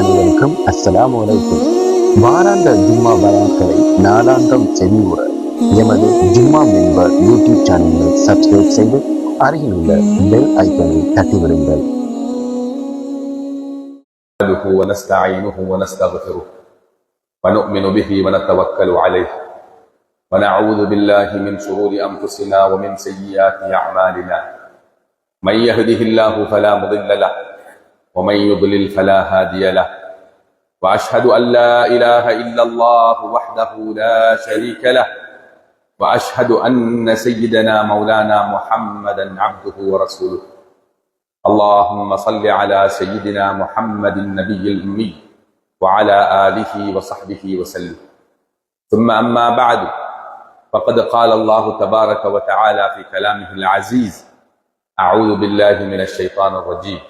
அனைவருக்கும் அஸ்ஸலாமு அலைக்கும். வாராந்த ஜும்மா பயான்களை நாளாந்தம் செவியுற எமது ஜும்மா மெம்பர் யூடியூப் சேனலை சப்ஸ்கிரைப் செய்து அருகில் உள்ள பெல் ஐக்கனை தட்டிவிடுங்கள். ونستعينه ونستغفره ونؤمن به ونتوكل عليه ونعوذ بالله من شرور أنفسنا ومن سيئات أعمالنا من يهده الله فلا مضل له ومن يضلل فلا هادي له وأشهد أن لا إله إلا الله وحده لا شريك له وأشهد أن سيدنا مولانا محمدا عبده ورسوله اللهم صل على سيدنا محمد النبي الأمي وعلى آله وصحبه وسلم ثم أما بعد فقد قال الله تبارك وتعالى في كلامه العزيز أعوذ بالله من الشيطان الرجيم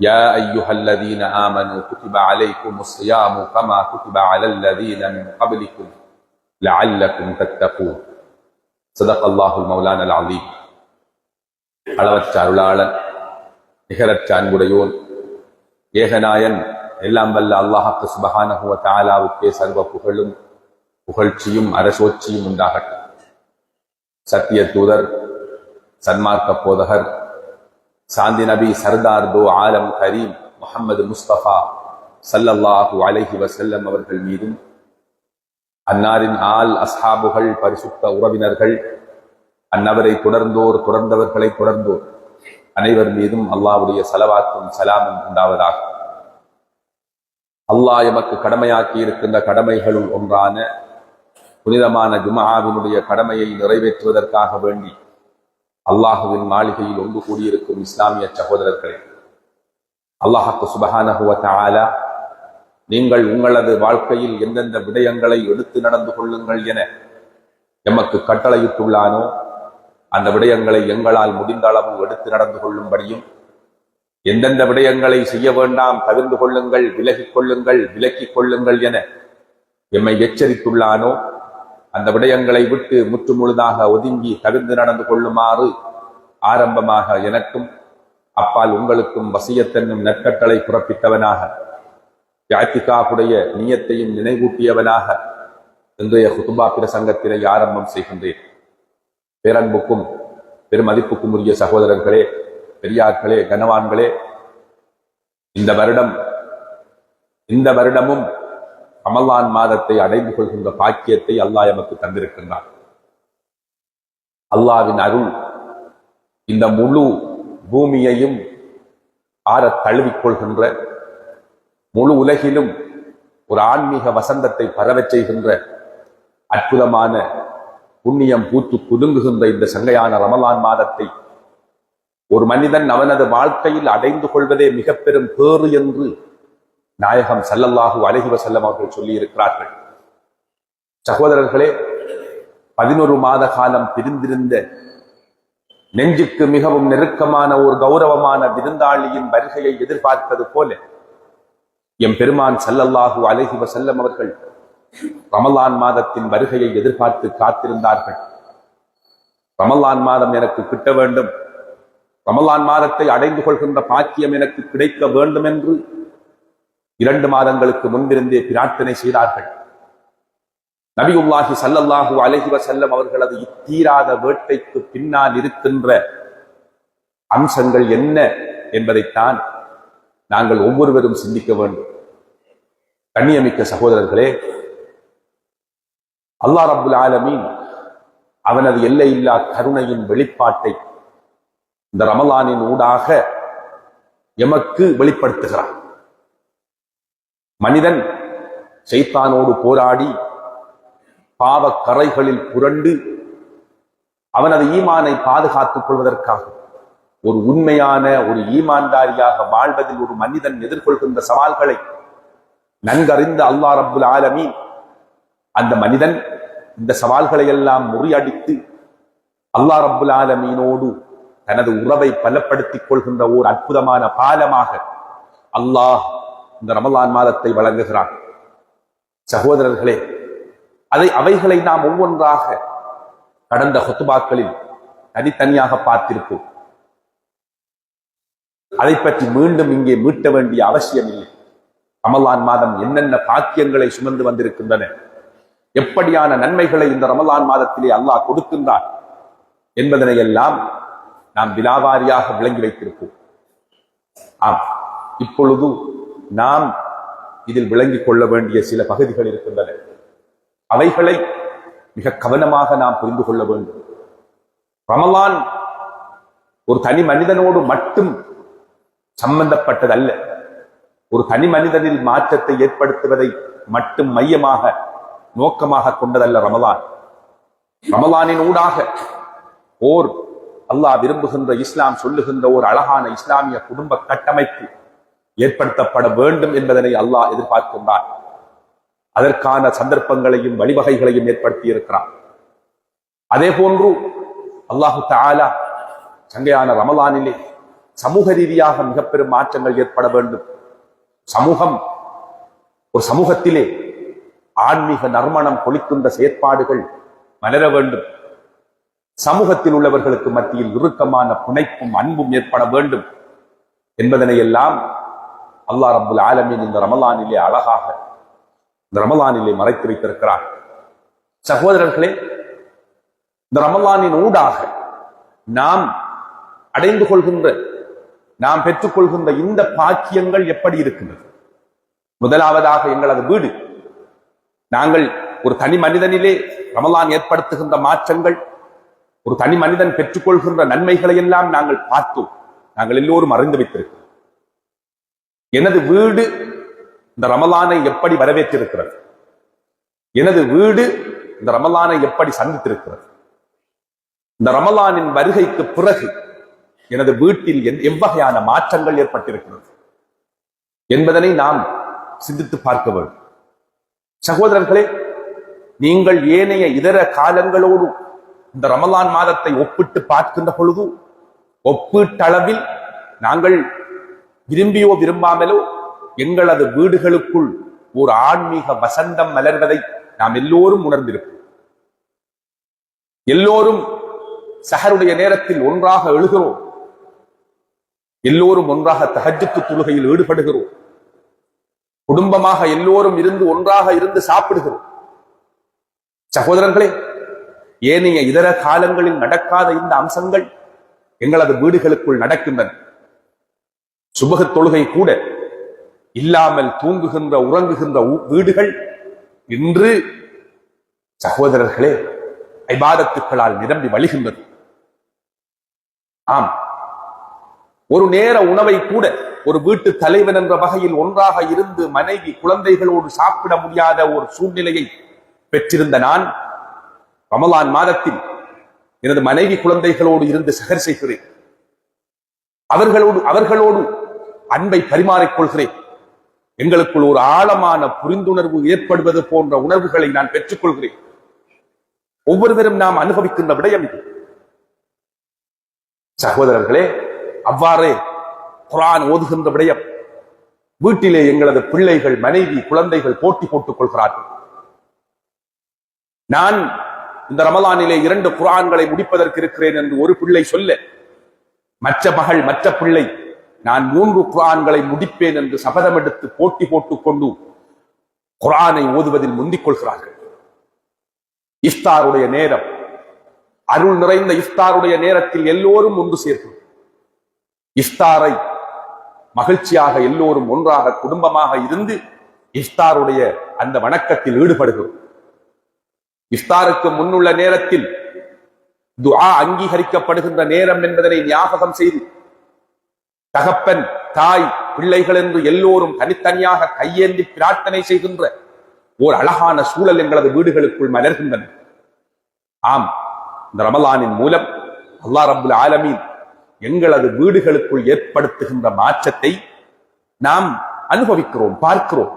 يا أيها الذين آمنوا كتب عليكم الصيام كما كتب على الذين من قبلكم لعلكم تتقون صدق الله المولانا العظيم அளவற்ற அருளாளன் நிகரற்ற அன்புடையோன் ஏகநாயன் எல்லாம் வல்ல அல்லாஹ் சுப்ஹானஹு வ தஆலாவுக்கே சர்வ புகழும் புகழ்ச்சியும் அரசோச்சியும் உண்டாகட்டும். சத்திய தூதர் சன்மார்க்க போதகர் சாந்தி நபி சர்தார் தோ ஆலம் கரீம் முஹம்மது முஸ்தபா ஸல்லல்லாஹு அலைஹி வஸல்லம் அவர்கள் மீதும் அன்னாரின் ஆல் அஸ்ஹாபுகள் பரிசுத்த உறவினர்கள் அன்னவரை தொடர்ந்தவர்களை தொடர்ந்தோர் அனைவர் மீதும் அல்லாஹ்வுடைய ஸலவாத்தும் சலாமும் உண்டாவதாக. அல்லாஹ் எமக்கு கடமையாக்கி இருக்கின்ற கடமைகளுள் ஒன்றான புனிதமான ஜும்ஆவினுடைய கடமையை நிறைவேற்றுவதற்காக வேண்டி அல்லாஹுவின் மாளிகையில் ஒன்று கூடியிருக்கும் இஸ்லாமிய சகோதரர்களே, அல்லாஹ் சுப்ஹானஹு வ தஆலா நீங்கள் உங்களது வாழ்க்கையில் எந்தெந்த விடயங்களை எடுத்து நடந்து கொள்ளுங்கள் என எமக்கு கட்டளையிட்டுள்ளானோ அந்த விடயங்களை எங்களால் முடிந்த அளவு எடுத்து நடந்து கொள்ளும்படியும், எந்தெந்த விடயங்களை செய்ய வேண்டாம் தவிர்ந்து கொள்ளுங்கள், விலகிக் கொள்ளுங்கள், விலக்கிக் கொள்ளுங்கள் என எம்மை எச்சரித்துள்ளானோ அந்த விடயங்களை விட்டு முற்றுமுழுதாக ஒதுங்கி தவிர்ந்து நடந்து கொள்ளுமாறு ஆரம்பமாக எனக்கும் அப்பால் உங்களுக்கும் வசியத்தென்னும் நற்கட்டளை பிறப்பித்தவனாக இஅ்திகாஃபுடைய நியத்தையும் நினைவூட்டியவனாக இன்றைய குதுபா பிரசங்கத்திலே ஆரம்பம் செய்கின்றேன். பேரன்புக்கும் பெருமதிப்புக்கும் உரிய சகோதரர்களே, பெரியார்களே, கனவான்களே, இந்த வருடமும் ரமலான் மாதத்தை அடைந்து கொள்கின்ற பாக்கியத்தை அல்லாஹ் எமக்கு தந்திருக்கின்றான். அல்லாஹ்வின் அருள் இந்த முழு பூமியையும் ஆற தழுவிக்கொள்கின்ற, முழு உலகிலும் ஒரு ஆன்மீக வசந்தத்தை பரவச் செய்கின்ற அற்புதமான புண்ணியம் பூத்து குலுங்குகின்ற இந்த சங்கையான ரமலான் மாதத்தை ஒரு மனிதன் அவனது வாழ்க்கையில் அடைந்து கொள்வதே மிக பெரும் பேறு என்று நாயகம் ஸல்லல்லாஹு அலைஹி வஸல்லம் அவர்கள் சொல்லி இருக்கிறார்கள். சகோதரர்களே, 11 மாத காலம் பிரிந்திருந்த நெஞ்சுக்கு மிகவும் நெருக்கமான ஒரு கௌரவமான விருந்தாளியின் வருகையை எதிர்பார்த்தது போல எம் பெருமான் ஸல்லல்லாஹு அலைஹி வஸல்லம் அவர்கள் ரமலான் மாதத்தின் வருகையை எதிர்பார்த்து காத்திருந்தார்கள். ரமலான் மாதம் எனக்கு கிட்ட வேண்டும், ரமலான் மாதத்தை அடைந்து கொள்கின்ற பாக்கியம் எனக்கு கிடைக்க வேண்டும் என்று 2 மாதங்களுக்கு முன்பிருந்தே பிரார்த்தனை செய்தார்கள். நபியுல்லாஹி ஸல்லல்லாஹு அலைஹி வஸல்லம் அவர்களது தீராத வேட்டைக்கு பின்னால் இருக்கின்ற அம்சங்கள் என்ன என்பதைத்தான் நாங்கள் ஒவ்வொருவரும் சிந்திக்க வேண்டும். கண்ணியமிக்க சகோதரர்களே, அல்லாஹ் ரப்புல் ஆலமீன் அவனது எல்லையில்லா கருணையின் வெளிப்பாட்டை இந்த ரமலானின் ஊடாக எமக்கு வெளிப்படுத்துகிறான். மனிதன் ஷைத்தானோடு போராடி பாவக்கரைகளில் புரண்டு அவனது ஈமானை பாதுகாத்துக் கொள்வதற்காக ஒரு உண்மையான ஒரு ஈமான்தாரியாக வாழ்வதில் ஒரு மனிதன் எதிர்கொள்கின்ற சவால்களை நன்கறிந்த அல்லாஹ் ரப்புல் ஆலமீன் அந்த மனிதன் இந்த சவால்களை எல்லாம் முறியடித்து அல்லாஹ் ரப்புல் ஆலமீனோடு தனது உறவை பலப்படுத்திக் கொள்கின்ற ஓர் அற்புதமான பாலமாக அல்லாஹ் இந்த ரமலான் மாதத்தை வழங்குகிறான். சகோதரர்களே, அவைகளை நாம் ஒவ்வொன்றாக கடந்த ஹுத்பாக்களில் தனித்தனியாக பார்த்திருப்போம். அதை பற்றி மீண்டும் இங்கே மீட்ட வேண்டிய அவசியம் இல்லை. ரமலான் மாதம் என்னென்ன பாக்கியங்களை சுமந்து வந்திருக்கின்றன, எப்படியான நன்மைகளை இந்த ரமலான் மாதத்திலே அல்லாஹ் கொடுக்கின்றான் என்பதனை எல்லாம் நாம் விலாவாரியாக விளங்கி வைத்திருப்போம். ஆம், இப்பொழுது நாம் இதில் விளங்கிக் கொள்ள வேண்டிய சில பகுதிகள் இருக்கின்றன. அவைகளை மிக கவனமாக நாம் புரிந்து கொள்ள வேண்டும். ரமலான் ஒரு தனி மனிதனோடு மட்டும் சம்பந்தப்பட்டதல்ல. ஒரு தனி மனிதனில் மாற்றத்தை ஏற்படுத்துவதை மட்டும் மையமாக நோக்கமாக கொண்டதல்ல ரமலான். ரமலானின் ஊடாக ஓர் அல்லாஹ் விரும்புகின்ற, இஸ்லாம் சொல்லுகின்ற ஒரு அழகான இஸ்லாமிய குடும்ப கட்டமைப்பு ஏற்படுத்தப்பட வேண்டும் என்பதனை அல்லாஹ் எதிர்பார்க்கின்றான். அதற்கான சந்தர்ப்பங்களையும் வழிவகைகளையும் ஏற்படுத்தி இருக்கிறான். அதே போன்று அல்லாஹு தஆலா சங்கையான ரமலானிலே சமூக ரீதியாக மிக பெரும் மாற்றங்கள் ஏற்பட வேண்டும். ஒரு சமூகத்திலே ஆன்மீக நறுமணம் கொளிக்கின்ற செயற்பாடுகள் மலர வேண்டும். சமூகத்தில் உள்ளவர்களுக்கு மத்தியில் இறுக்கமான பிணைப்பும் அன்பும் ஏற்பட வேண்டும் என்பதனை எல்லாம் அல்லாஹ் ரப்புல் ஆலமீன் இந்த ரமலானிலே அழகாக இந்த ரமலானிலே மறைத்து வைத்திருக்கிறார். சகோதரர்களே, இந்த ரமலானின் ஊடாக நாம் அடைந்து கொள்கின்ற, நாம் பெற்றுக்கொள்கின்ற இந்த பாக்கியங்கள் எப்படி இருக்கின்றது? முதலாவதாக எங்களது வீடு. நாங்கள் ஒரு தனி மனிதனிலே ரமலான் ஏற்படுத்துகின்ற மாற்றங்கள், ஒரு தனி மனிதன் பெற்றுக்கொள்கின்ற நன்மைகளை எல்லாம் நாங்கள் பார்த்தோம். நாங்கள் எல்லோரும் அறிந்து வைத்திருக்கிறோம். எனது வீடு இந்த ரமலானை எப்படி வரவேற்றிருக்கிறது? எனது வீடு இந்த ரமலானை எப்படி சந்தித்திருக்கிறது? இந்த ரமலானின் வருகைக்கு பிறகு எனது வீட்டில் எவ்வகையான மாற்றங்கள் ஏற்பட்டிருக்கிறது என்பதனை நாம் சிந்தித்து பார்க்க வேண்டும். சகோதரர்களே, நீங்கள் ஏனைய இதர காலங்களோடு இந்த ரமலான் மாதத்தை ஒப்பிட்டு பார்க்கின்ற பொழுது ஒப்பீட்டளவில் நாங்கள் விரும்பியோ விரும்பாமலோ எங்களது வீடுகளுக்குள் ஒரு ஆன்மீக வசந்தம் மலர்வதை நாம் எல்லோரும் உணர்ந்திருப்போம். எல்லோரும் சஹருடைய நேரத்தில் ஒன்றாக எழுகிறோம். எல்லோரும் ஒன்றாக தஹஜ்ஜுத் தொழுகையில் ஈடுபடுகிறோம். குடும்பமாக எல்லோரும் இருந்து ஒன்றாக இருந்து சாப்பிடுகிறோம். சகோதரர்களே, ஏனைய இதர காலங்களில் நடக்காத இந்த அம்சங்கள் எங்களது வீடுகளுக்குள் நடக்கின்றன. சுபஹ் தொழுகை கூட இல்லாமல் தூங்குகின்ற, உறங்குகின்ற வீடுகள் இன்று சகோதரர்களே இபாதத்துக்களால் நிரம்பி வழிகின்றது. ஆம், ஒரு நேர உணவை கூட ஒரு வீட்டு தலைவன் என்ற வகையில் ஒன்றாக இருந்து மனைவி குழந்தைகளோடு சாப்பிட முடியாத ஒரு சூழ்நிலையை பெற்றிருந்த நான் ரமலான் மாதத்தில் எனது மனைவி குழந்தைகளோடு இருந்து சஹர் செய்கிறேன். அவர்களோடு அன்பை பரிமாறிக்கொள்கிறேன். எங்களுக்குள் ஒரு ஆழமான புரிந்துணர்வு ஏற்படுவது போன்ற உணர்வுகளை நான் பெற்றுக்கொள்கிறேன். ஒவ்வொருவரும் நாம் அனுபவிக்கின்ற விடயம் இது. சகோதரர்களே, அவ்வாறே குர்ஆன் ஓதுகின்ற விடயம். வீட்டிலே எங்களது பிள்ளைகள், மனைவி, குழந்தைகள் போட்டி போட்டுக் கொள்கிறார்கள். நான் இந்த ரமலானிலே 2 குர்ஆன்களை முடிப்பதற்கு இருக்கிறேன் என்று ஒரு பிள்ளை சொல்ல, மற்ற மகள், மற்ற பிள்ளை நான் 3 குர்ஆன்களை முடிப்பேன் என்று சபதம் எடுத்து போட்டி போட்டுக் கொண்டு குர்ஆனை ஓதுவதில் முந்திக் கொள்கிறார்கள். இஃப்தாருடைய நேரம், அருள் நிறைந்த இஃப்தாருடைய நேரத்தில் எல்லோரும் ஒன்று சேர்க்கும். இஃப்தாரை மகிழ்ச்சியாக எல்லோரும் ஒன்றாக குடும்பமாக இருந்து இஃப்தாருடைய அந்த வணக்கத்தில் ஈடுபடுகிறோம். இஃப்தாருக்கு முன்னுள்ள நேரத்தில் துஆ அங்கீகரிக்கப்படுகின்ற நேரம் என்பதனை ஞாபகம் செய்து தகப்பன், தாய், பிள்ளைகள் என்று எல்லோரும் தனித்தனியாக கையேந்தி பிரார்த்தனை செய்கின்ற ஓர் அழகான சூழல் எங்களது வீடுகளுக்குள் மலர்கின்றன. ஆம், இந்த ரமலானின் மூலம் அல்லாஹ் ரப்புல் ஆலமீன் எங்களது வீடுகளுக்குள் ஏற்படுத்துகின்ற மாற்றத்தை நாம் அனுபவிக்கிறோம், பார்க்கிறோம்.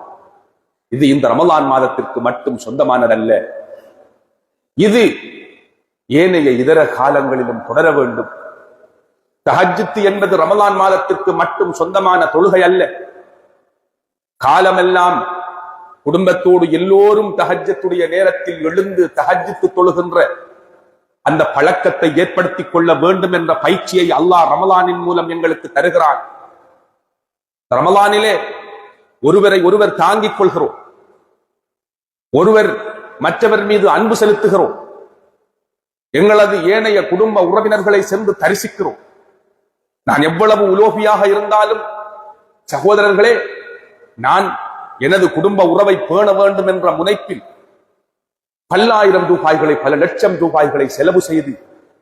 இது இந்த ரமலான் மாதத்திற்கு மட்டும் சொந்தமானதல்ல. இது ஏனைய இதர காலங்களிலும் தொடர வேண்டும். தஹஜ்ஜுத் என்பது ரமலான் மாதத்திற்கு மட்டும் சொந்தமான தொழுகை அல்ல. காலமெல்லாம் குடும்பத்தோடு எல்லோரும் தஹஜ்ஜுடைய நேரத்தில் எழுந்து தஹஜ்ஜுத் தொழுகின்ற அந்த பழக்கத்தை ஏற்படுத்திக் கொள்ள வேண்டும் என்ற பயிற்சியை அல்லாஹ் ரமலானின் மூலம் எங்களுக்கு தருகிறான். ரமலானிலே ஒருவரை ஒருவர் தாங்கிக் கொள்கிறோம், ஒருவர் மற்றவர் மீது அன்பு செலுத்துகிறோம், எங்களது ஏனைய குடும்ப உறவினர்களை சென்று தரிசிக்கிறோம். நான் எவ்வளவு உலோபியாக இருந்தாலும் சகோதரர்களே, நான் எனது குடும்ப உறவை பேண வேண்டும் என்ற முனைப்பில் பல்லாயிரம் ரூபாய்களை, பல லட்சம் ரூபாய்களை செலவு செய்து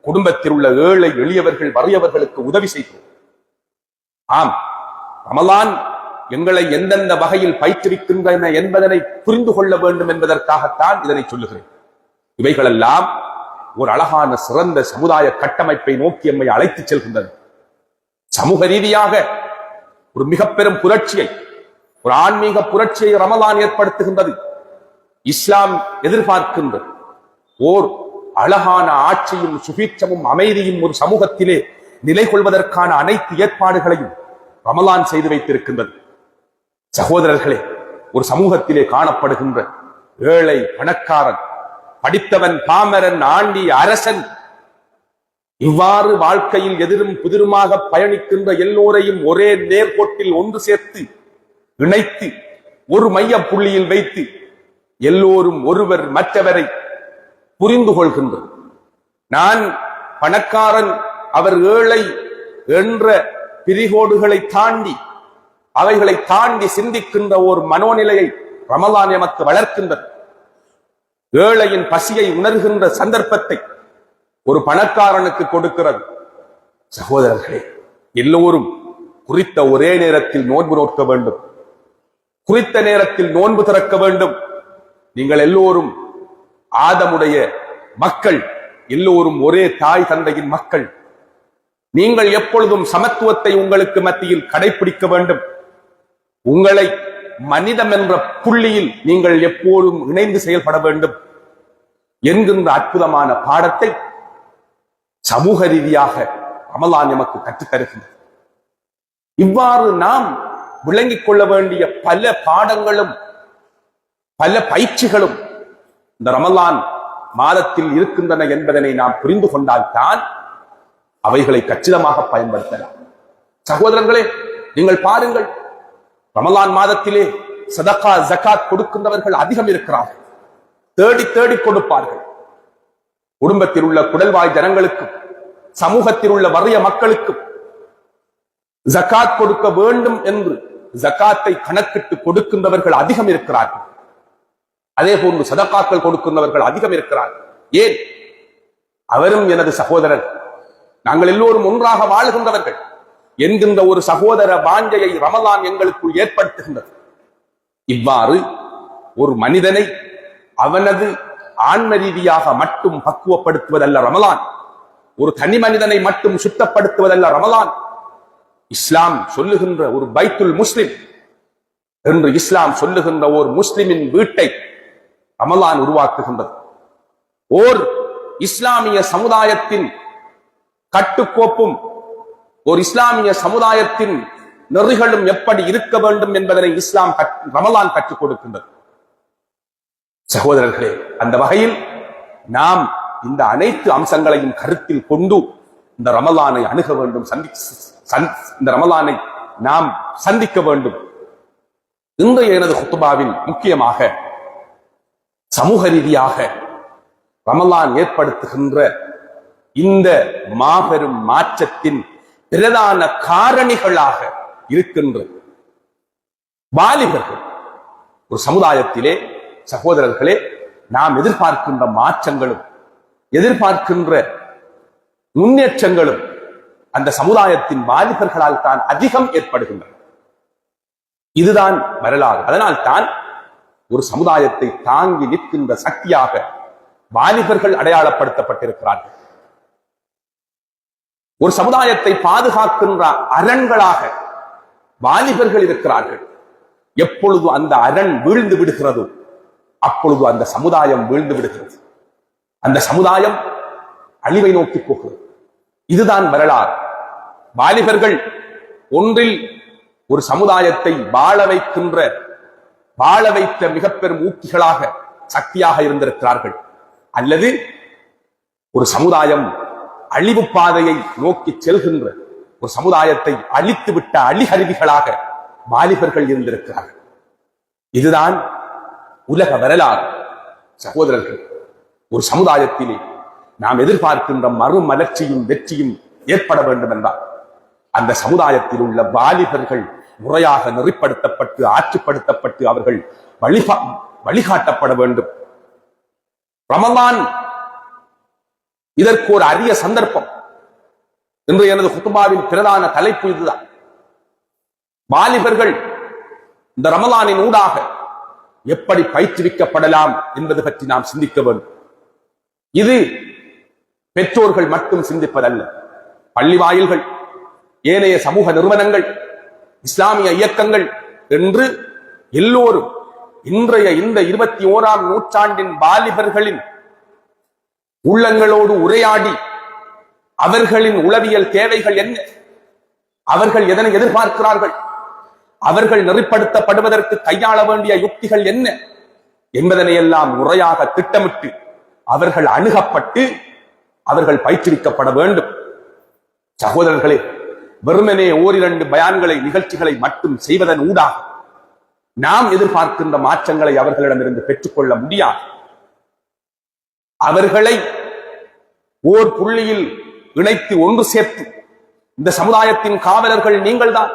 குடும்பத்தில் உள்ள ஏழை எளியவர்கள் வறியவர்களுக்கு உதவி செய்கிறோம். ஆம், ரமலான் எங்களை எந்தெந்த வகையில் பயிற்றுவிக்கின்றன என்பதனை புரிந்து கொள்ள வேண்டும் என்பதற்காகத்தான் இதனை சொல்லுகிறேன். இவைகளெல்லாம் ஒரு அழகான சிறந்த சமுதாய கட்டமைப்பை நோக்கி எம்மை அழைத்துச் செல்கின்றன. சமூக ரீதியாக ஒரு மிக பெரும் புரட்சியை, ஒரு ஆன்மீக புரட்சியை ரமலான் ஏற்படுத்துகின்றது. இஸ்லாம் எதிர்பார்க்கின்ற ஓர் அழகான ஆட்சியும் சுபீட்சமும் அமைதியும் ஒரு சமூகத்திலே நிலை கொள்வதற்கான அனைத்து ஏற்பாடுகளையும் ரமலான் செய்து வைத்திருக்கின்றது. சகோதரர்களே, ஒரு சமூகத்திலே காணப்படுகின்ற ஏழை, பணக்காரன், படித்தவன், பாமரன், ஆண்டி, அரசன், இவ்வாறு வாழ்க்கையில் எதிரும் புதிருமாக பயணிக்கின்ற எல்லோரையும் ஒரே நேர்கோட்டில் ஒன்று சேர்த்து இணைத்து ஒரு மைய புள்ளியில் வைத்து எல்லோரும் ஒருவர் மற்றவரை புரிந்து கொள்கின்ற, நான் பணக்காரன், அவர் ஏழை என்ற பிரிகோடுகளை தாண்டி, அவைகளை தாண்டி சிந்திக்கின்ற ஒரு மனோநிலையை ரமலான் எமக்கு வளர்க்கின்றது. ஏழையின் பசியை உணர்கின்ற சந்தர்ப்பத்தை ஒரு பணக்காரனுக்கு கொடுக்கிறது. சகோதரர்களே, எல்லோரும் குறித்த ஒரே நேரத்தில் நோன்பு நோக்க வேண்டும், குறித்த நேரத்தில் நோன்பு திறக்க வேண்டும். நீங்கள் எல்லோரும் ஆதமுடைய மக்கள், எல்லோரும் ஒரே தாய் தந்தையின் மக்கள். நீங்கள் எப்பொழுதும் சமத்துவத்தை உங்களுக்கு மத்தியில் கடைபிடிக்க வேண்டும். உங்களை மனிதம் என்ற புள்ளியில் நீங்கள் எப்போதும் இணைந்து செயல்பட வேண்டும் என்கின்ற அற்புதமான பாடத்தை சமூக ரீதியாக ரமலான் நமக்கு கற்றுத் தருகின்றது. இவ்வாறு நாம் விளங்கிக் கொள்ள வேண்டிய பல பாடங்களும் பல பயிற்சிகளும் இந்த ரமலான் மாதத்தில் இருக்கின்றன என்பதனை நாம் புரிந்து கொண்டால்தான் அவைகளை கச்சிதமாக பயன்படுத்தலாம். சகோதரர்களே, நீங்கள் பாருங்கள், ரமலான் மாதத்திலே சதகா, ஜகாத் கொடுக்கின்றவர்கள் அதிகம் இருக்கிறார்கள். தேடி தேடி கொடுப்பார்கள். குடும்பத்தில் உள்ள குடல்வாய் ஜனங்களுக்கும் சமூகத்தில் உள்ள வறிய மக்களுக்கும் ஜகாத் கொடுக்க வேண்டும் என்று ஜகாத்தை கணக்கிட்டு கொடுக்கின்றவர்கள் அதிகம் இருக்கிறார்கள். அதே போன்று சதகாக்கள் கொடுக்கின்றவர்கள் அதிகம் இருக்கிறார்கள். ஏன்? அவரும் எனது சகோதரர், நாங்கள் எல்லோரும் ஒன்றாக வாழுகின்றவர்கள் என்கின்ற ஒரு சகோதர வாஞ்சையை ரமலான் எங்களுக்குள் ஏற்படுத்துகின்றது. இவ்வாறு ஒரு மனிதனை அவனது ஆன்ம ரீதியாக மட்டும் பக்குவப்படுத்துவதல்ல ரமலான், ஒரு தனி மனிதனை மட்டும் சுத்தப்படுத்துவதல்ல ரமலான். இஸ்லாம் சொல்லுகின்ற ஒரு பைத்துல் முஸ்லிம் என்று இஸ்லாம் சொல்லுகின்ற ஒரு முஸ்லிமின் வீட்டை ரமலான் உருவாக்குகின்றது. ஓர் இஸ்லாமிய சமுதாயத்தின் கட்டுக்கோப்பும் ஒரு இஸ்லாமிய சமுதாயத்தின் நெறிகளும் எப்படி இருக்க வேண்டும் என்பதனை இஸ்லாம் ரமலான் கற்றுக் கொடுக்கின்றது. சகோதரர்களே, அந்த வகையில் நாம் இந்த அனைத்து அம்சங்களையும் கருத்தில் கொண்டு இந்த ரமலானை அணுக வேண்டும், இந்த ரமலானை நாம் சந்திக்க வேண்டும். இன்றைய எனது குத்துபாவில் முக்கியமாக சமூக ரீதியாக ரமலான் ஏற்படுத்துகின்ற இந்த மாபெரும் மாற்றத்தின் பிரதான காரணிகளாக இருக்கின்ற வாலிபர்கள். ஒரு சமுதாயத்திலே சகோதரர்களே, நாம் எதிர்பார்க்கின்ற மாற்றங்களும் எதிர்பார்க்கின்ற முன்னேற்றங்களும் அந்த சமுதாயத்தின் வாலிபர்களால் தான் அதிகம் ஏற்படுகின்றன. இதுதான் வரலாறு. அதனால் தான் ஒரு சமுதாயத்தை தாங்கி நிற்கின்ற சக்தியாக வாலிபர்கள் அடையாளப்படுத்தப்பட்டிருக்கிறார்கள். ஒரு சமுதாயத்தை பாதுகாக்கின்ற அரண்களாக வாலிபர்கள் இருக்கிறார்கள். எப்பொழுது அந்த அரண் வீழ்ந்து விடுகிறதோ அப்பொழுது அந்த சமுதாயம் வீழ்ந்து விடுகிறது, அந்த சமுதாயம் அழிவை நோக்கி போகிறது. இதுதான் வரலாறு. வாலிபர்கள் ஒன்றில் ஒரு சமுதாயத்தை வாழ வைத்த மிக பெரும் ஊக்கிகளாக சக்தியாக இருந்திருக்கிறார்கள். அல்லது ஒரு சமுதாயம் அழிவு பாதையை நோக்கி செல்கின்ற ஒரு சமுதாயத்தை அழித்துவிட்ட அழிகருவிகளாக வாலிபர்கள் இருந்திருக்கிறார்கள். இதுதான் உலக வரலாறு. சகோதரர்கள், ஒரு சமுதாயத்திலே நாம் எதிர்பார்க்கின்ற மறுமலர்ச்சியும் வெற்றியும் ஏற்பட வேண்டும் என்றால் அந்த சமுதாயத்தில் உள்ள வாலிபர்கள் முறையாக நெறிப்படுத்தப்பட்டு ஆட்சிப்படுத்தப்பட்டு அவர்கள் வழிகாட்டப்பட வேண்டும். ரமலான் இதற்கு ஒரு அரிய சந்தர்ப்பம். இன்று எனது குத்துபாவின் பிரதான தலைப்பு இதுதான். வாலிபர்கள் இந்த ரமலானின் ஊடாக எப்படி பயிற்றுவிக்கப்படலாம் என்பது பற்றி நாம் சிந்திக்க வேண்டும். இது பெற்றோர்கள் மட்டும் சிந்திப்பதல்ல. பள்ளி வாயில்கள், ஏனைய சமூக நிறுவனங்கள், இஸ்லாமிய இயக்கங்கள் என்று எல்லோரும் இன்றைய இந்த 21ஆம் நூற்றாண்டின் வாலிபர்களின் உள்ளங்களோடு உரையாடி அவர்களின் உளவியல் தேவைகள் என்ன, அவர்கள் எதனை எதிர்பார்க்கிறார்கள், அவர்கள் நெறிப்படுத்தப்படுவதற்கு கையாள வேண்டிய யுக்திகள் என்ன என்பதனை எல்லாம் முறையாக திட்டமிட்டு அவர்கள் அணுகப்பட்டு அவர்கள் பயிற்றுவிக்கப்பட வேண்டும். சகோதரர்களே, வெறுமனே ஓரிரண்டு பயான்களை நிகழ்ச்சிகளை மட்டும் செய்வதன் ஊடாக நாம் எதிர்பார்க்கின்ற மாற்றங்களை அவர்களிடமிருந்து பெற்றுக்கொள்ள முடியாது. அவர்களை ஓர் புள்ளியில் இணைத்து ஒன்று சேர்த்து இந்த சமுதாயத்தின் காவலர்கள் நீங்கள்தான்,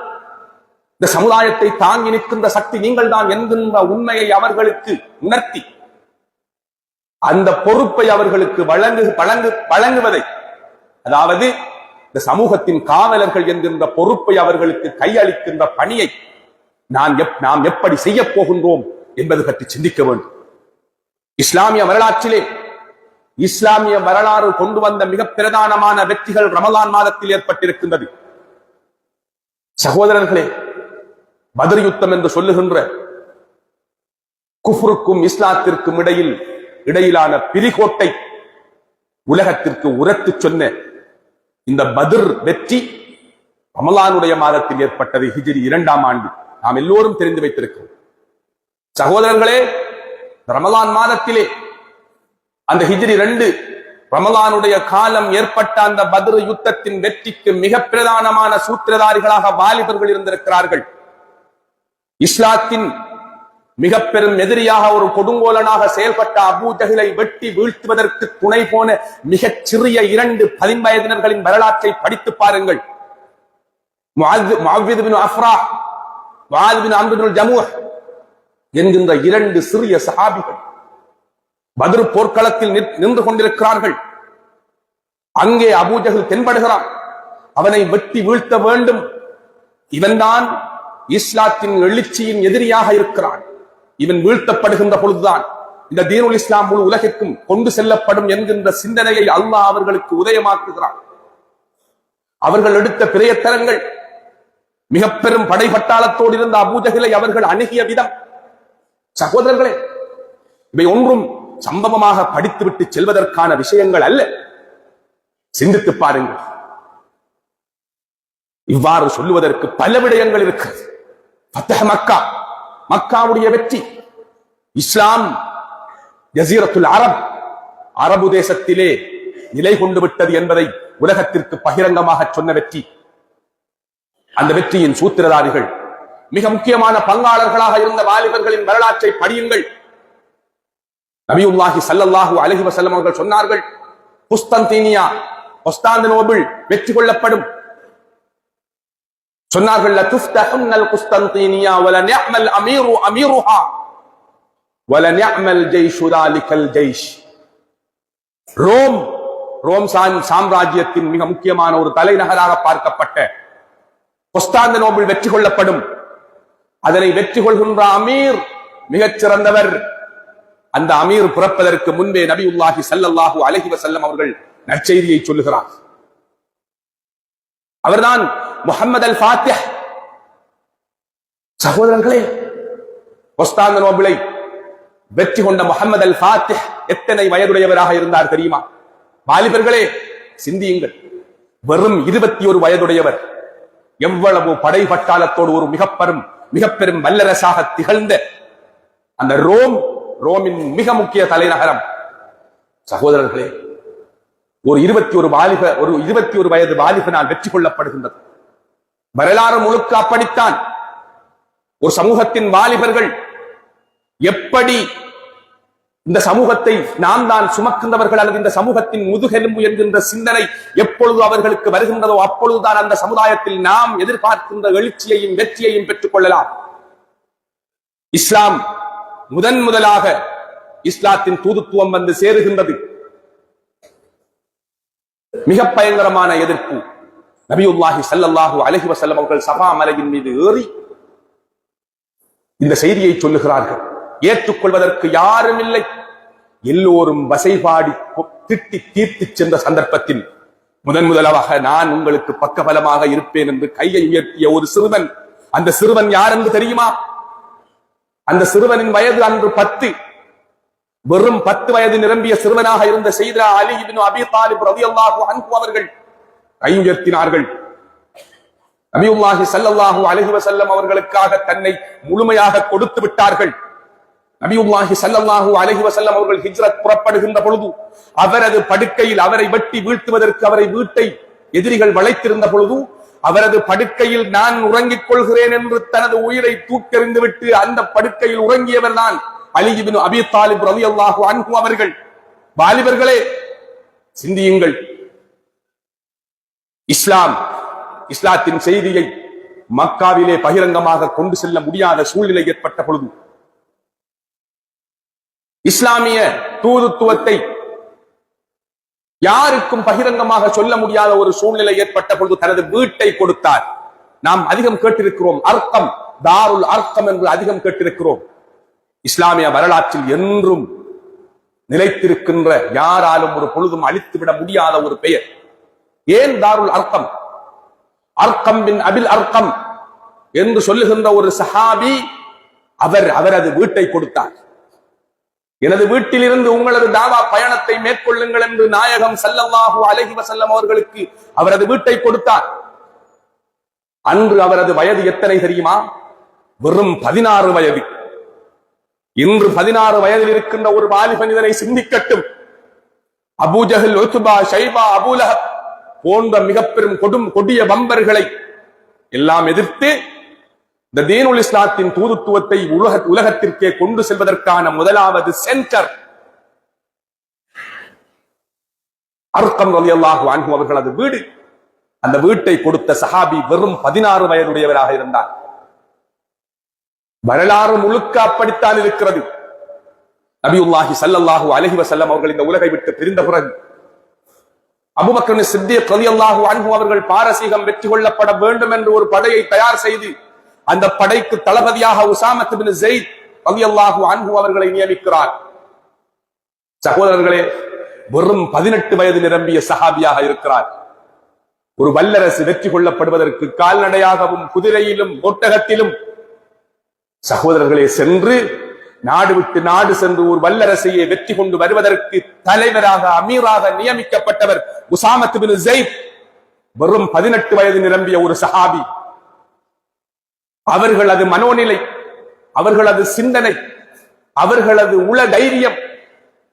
இந்த சமுதாயத்தை தாங்கி நிற்கின்ற சக்தி நீங்கள்தான் என்கின்ற உண்மையை அவர்களுக்கு உணர்த்தி அந்த பொறுப்பை அவர்களுக்கு வழங்குவதை, அதாவது இந்த சமூகத்தின் காவலர்கள் என்கின்ற பொறுப்பை அவர்களுக்கு கையளிக்கின்ற பணியை நாம் எப்படி செய்ய போகின்றோம் என்பது பற்றி சிந்திக்க வேண்டும். இஸ்லாமிய வரலாற்றிலே இஸ்லாமிய வரலாறு கொண்டு வந்த மிக பிரதானமான வெற்றிகள் ரமலான் மாதத்தில் ஏற்பட்டிருக்கின்றது. சகோதரர்களே, பத்ர் யுத்தம் என்று சொல்லுகின்ற குஃப்ருக்கும் இஸ்லாத்திற்கும் இடையிலான பிரிகோட்டை உலகத்திற்கு உரத்து சொன்ன இந்த பத்ர் வெற்றி ரமலானுடைய மாதத்தில் ஏற்பட்டது. ஹிஜ்ரி 2ஆம் ஆண்டு நாம் எல்லோரும் தெரிந்து வைத்திருக்கிறோம். சகோதரர்களே, ரமலான் மாதத்திலே அந்த ஹிஜ்ரி 2 ரமலானுடைய காலம் ஏற்பட்ட அந்த பத்ர் யுத்தத்தின் வெற்றிக்கு மிக பிரதானமான சூத்திரதாரிகளாக வாலிபர்கள் இருந்திருக்கிறார்கள். இஸ்லாத்தின் மிக பெரும் எதிரியாக ஒரு கொடுங்கோலனாக செயல்பட்ட அபூ ஜஹலை வெட்டி வீழ்த்துவதற்கு துணை போன மிகச் சிறிய 2 பதின்வயதினர்களின் வரலாற்றை படித்து பாருங்கள். முஅவ்வித் பின் அஃப்ரா, முஆத் பின் அம்ர் பின் ஜமூஹ் என்கின்ற 2 சிறிய சஹாபிகள் பத்ர் போர்க்களத்தில் நின்று கொண்டிருக்கிறார்கள். அங்கே அபூ ஜஹல் தென்படுகிறான். அவனை வெட்டி வீழ்த்த வேண்டும். இவன்தான் இஸ்லாத்தின் எழுச்சியின் எதிரியாக இருக்கிறான். இவன் வீழ்த்தப்படுகின்ற பொழுதுதான் இந்த தீனுல் இஸ்லாம் முழு உலகிற்கும் கொண்டு செல்லப்படும் என்கின்ற சிந்தனையை அல்லாஹ் அவர்களுக்கு உதயமாக்குகிறான். அவர்கள் எடுத்த பிரயத்தனங்கள், மிக பெரும் படைபட்டாளத்தோடு இருந்த அபூ ஜஹலை அவர்கள் அணுகிய விதம், சகோதரர்களே, இவை ஒன்றும் சம்பவமாக படித்துவிட்டு செல்வதற்கான விஷயங்கள் அல்ல. சிந்தித்து பாருங்கள். இவ்வாறு சொல்லுவதற்கு பல விடயங்கள் இருக்கிறது. ஃபத்ஹ் மக்கா, மக்காவுடைய வெற்றி, இஸ்லாம் ஜஸீரத்துல் அரப், அரபு தேசத்திலே நிலை கொண்டு விட்டது என்பதை உலகத்திற்கு பகிரங்கமாக சொன்ன வெற்றி. அந்த வெற்றியின் சூத்திரதாரிகள் மிக முக்கியமான பங்காளர்களாக இருந்த வாலிபர்களின் வரலாற்றை படியுங்கள். நபியுல்லாஹி ஸல்லல்லாஹு அலைஹி வஸல்லம் அவர்கள் சொன்னார்கள், குஸ்தன்தீனியா, கொஸ்தாந்தினோபிள் வெற்றி கொள்ளப்படும். சொன்னார்கள், லதுஃப்தஹுன்னல் குஸ்தன்தீனியா வலனிஅமல் அமீரு அமீருஹா வலனிஅமல் ஜைஷு தாலிகல் ஜைஷ். ரோம் சாம்ராஜ்யத்தின் மிக முக்கியமான ஒரு தலைநகராக பார்க்கப்பட்ட கொஸ்தாந்தினோபிள் வெற்றி கொள்ளப்படும். அதனை வெற்றி கொள்கின்ற அமீர் மிகச் சிறந்தவர். அந்த அமீர் பிறப்பதற்கு முன்பே நபியுல்லாஹி ஸல்லல்லாஹு அலைஹி வஸல்லம் அவர்கள் நற்செய்தியை சொல்லுகிறார். அவர்தான் முஹம்மது அல் ஃபாத்திஹ். சகோதரர்களே, கொஸ்தாந்தினோபிளை வெற்றி கொண்ட முஹம்மது அல் ஃபாத்திஹ் எத்தனை வயதுடையவராக இருந்தார் தெரியுமா? வாலிபர்களே, சிந்தியுங்கள். வெறும் 21 வயதுடையவர். எவ்வளவு படை பட்டாளத்தோடு ஒரு மிக பெரும் வல்லரசாக திகழ்ந்த அந்த ரோமின் மிக முக்கிய தலைநகரம். சகோதரர்களே, ஒரு 21 வயது வாலிபனால் வெற்றி கொள்ளப்படுகின்றது. வரலாறு முழுக்க அப்படித்தான். ஒரு சமூகத்தின் வாலிபர்கள் எப்படி இந்த சமூகத்தை நாம் தான் சுமக்கின்றவர்கள் அல்லது இந்த சமூகத்தின் முதுகெலும்பு என்கின்ற சிந்தனை எப்பொழுது அவர்களுக்கு வருகின்றதோ அப்பொழுதுதான் அந்த சமுதாயத்தில் நாம் எதிர்பார்க்கின்ற எழுச்சியையும் வெற்றியையும் பெற்றுக் கொள்ளலாம். இஸ்லாம் முதலாக இஸ்லாத்தின் தூதுத்துவம் வந்து சேருகின்றது. மிக பயங்கரமான எதிர்ப்பு. நபியுல்லாஹி ஸல்லல்லாஹு அலைஹி வஸல்லம் அவர்கள் சஃபா மலையின் மீது ஏறி இந்த செய்தியை சொல்லுகிறார்கள். ஏற்றுக்கொள்வதற்கு யாரும் இல்லை. எல்லோரும் வசைபாடி திட்டி தீர்த்து சென்ற சந்தர்ப்பத்தில் முதலாக நான் உங்களுக்கு பக்கபலமாக இருப்பேன் என்று கையை உயர்த்திய ஒரு சிறுவன். அந்த சிறுவன் யார் என்று தெரியுமா? அந்த சிறுவனின் வயது அன்று 10. வெறும் 10 வயது நிரம்பிய சிறுவனாக இருந்த சையதுனா அலி இப்னு அபீ தாலிப் ரலியல்லாஹு அன்ஹு அவர்கள் கை உயர்த்தினார்கள். நபியுல்லாஹி ஸல்லல்லாஹு அலைஹி வஸல்லம் அவர்களுக்காக தன்னை முழுமையாக கொடுத்து விட்டார்கள். நபியுல்லாஹி ஸல்லல்லாஹு அலைஹி வஸல்லம் அவர்கள் ஹிஜ்ரத் புறப்படுகின்ற பொழுது அவரது படுக்கையில் அவரை வெட்டி வீழ்த்துவதற்கு அவரை வீட்டை எதிரிகள் வளைத்திருந்த பொழுது அவரது படுக்கையில் நான் உறங்கிக் கொள்கிறேன் என்று தனது உயிரை தூக்கெறிந்து விட்டு அந்த படுக்கையில் உறங்கியவர் தான் அலி இப்னு அபீ தாலிப் ரலியல்லாஹு அன்ஹு அவர்கள். வாலிபர்களே, சிந்தியுங்கள். இஸ்லாத்தின் செய்தியை மக்காவிலே பகிரங்கமாக கொண்டு செல்ல முடியாத சூழ்நிலை ஏற்பட்ட பொழுது இஸ்லாமிய தூதுத்துவத்தை யாருக்கும் பகிரங்கமாக சொல்ல முடியாத ஒரு சூழ்நிலை ஏற்பட்ட பொழுது தனது வீட்டை கொடுத்தார். நாம் அதிகம் கேட்டிருக்கிறோம், அர்க்கம், தாருல் அர்க்கம் என்று அதிகம் கேட்டிருக்கிறோம். இஸ்லாமிய வரலாற்றில் என்றும் நிலைத்திருக்கின்ற, யாராலும் ஒரு பொழுதும் அழித்துவிட முடியாத ஒரு பெயர். ஏன் தாருல் அர்க்கம்? அர்க்கம் பின் அபில் அர்க்கம் என்று சொல்லுகின்ற ஒரு சஹாபி அவரது வீட்டை கொடுத்தார். எனது வீட்டிலிருந்து உங்களது தாவா பயணத்தை மேற்கொள்ளுங்கள் என்று நாயகம் ஸல்லல்லாஹு அலைஹி வஸல்லம் அவர்களுக்கு அவரது வீட்டை கொடுத்தார். அன்று அவரது வயது எத்தனை தெரியுமா? வெறும் 16 வயது. இன்று 16 வயதில் இருக்கின்ற ஒரு வாலிபன் இதனை சிந்திக்கட்டும். Abu Jahl, Utba, Shaiba, Abu Lahab போன்ற மிக பெரும் கொடிய வம்பர்களை எல்லாம் எதிர்த்து இந்த தீனுல் இஸ்லாத்தின் தூதுத்துவத்தை உலகத்திற்கே கொண்டு செல்வதற்கான முதலாவது சென்டர் அர்க்கம் ரலியல்லாஹு அன்ஹு அவர்களது வீடு. அந்த வீட்டை கொடுத்த சஹாபி வெறும் 16 வயதுடையவராக இருந்தார். வரலாறு முழுக்க அப்படித்தான் இருக்கிறது. நபியுல்லாஹி ஸல்லல்லாஹு அலைஹி வஸல்லம் அவர்கள் இந்த உலகை விட்டு பிரிந்த பிறகு அபூபக்கர் சித்தீக் ரலியல்லாஹு அன்ஹு அவர்கள் பாரசீகம் வெற்றி கொள்ளப்பட வேண்டும் என்று ஒரு படையை தயார் செய்து அந்த படைக்கு தளபதியாக உசாமத் பின் ஸைத் ரலியல்லாஹு அன்ஹு அவர்களை நியமிக்கிறார். சகோதரர்களே, வெறும் 18 வயது நிரம்பிய சஹாபியாக இருக்கிறார். ஒரு வல்லரசு வெற்றி கொள்ளப்படுவதற்கு கால்நடையாகவும் குதிரையிலும் ஒட்டகத்திலும் சகோதரர்களே சென்று நாடு விட்டு நாடு சென்று ஒரு வல்லரசையை வெற்றி கொண்டு வருவதற்கு தலைவராக, அமீராக நியமிக்கப்பட்டவர் உசாமத் பின் ஸைத். வெறும் 18 வயது நிரம்பிய ஒரு சஹாபி. அவர்களது மனோநிலை, அவர்களது சிந்தனை, அவர்களது உள தைரியம்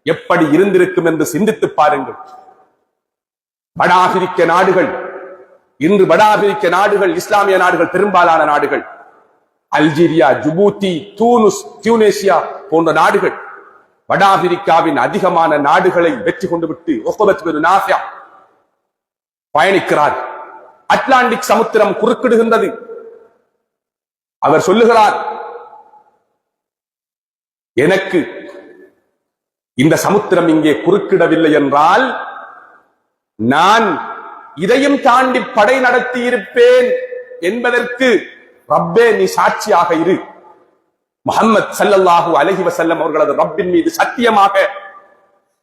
எப்படி இருந்திருக்கும் என்று சிந்தித்து பாருங்கள். வட ஆப்பிரிக்க நாடுகள், இன்று வட ஆப்பிரிக்க நாடுகள், இஸ்லாமிய நாடுகள், பெரும்பாலான நாடுகள், அல்ஜீரியா, ஜிபூத்தி, டியூனிசியா போன்ற நாடுகள், வட ஆப்பிரிக்காவின் அதிகமான நாடுகளை வெற்றி கொண்டு விட்டு உக்பத் பின் நாஃபிஅ் பயணிக்கிறார். அட்லாண்டிக் சமுத்திரம் குறுக்கிடுகின்றது. அவர் சொல்லுகிறார், எனக்கு இந்த சமுத்திரம் இங்கே குறுக்கிடவில்லை என்றால் நான் இதையும் தாண்டி படை நடத்தி இருப்பேன் என்பதற்கு ரப்பே நீ சாட்சியாக இரு. முஹம்மத் ஸல்லல்லாஹு அலைஹி வஸல்லம் அவர்களது ரப்பின் மீது சத்தியமாக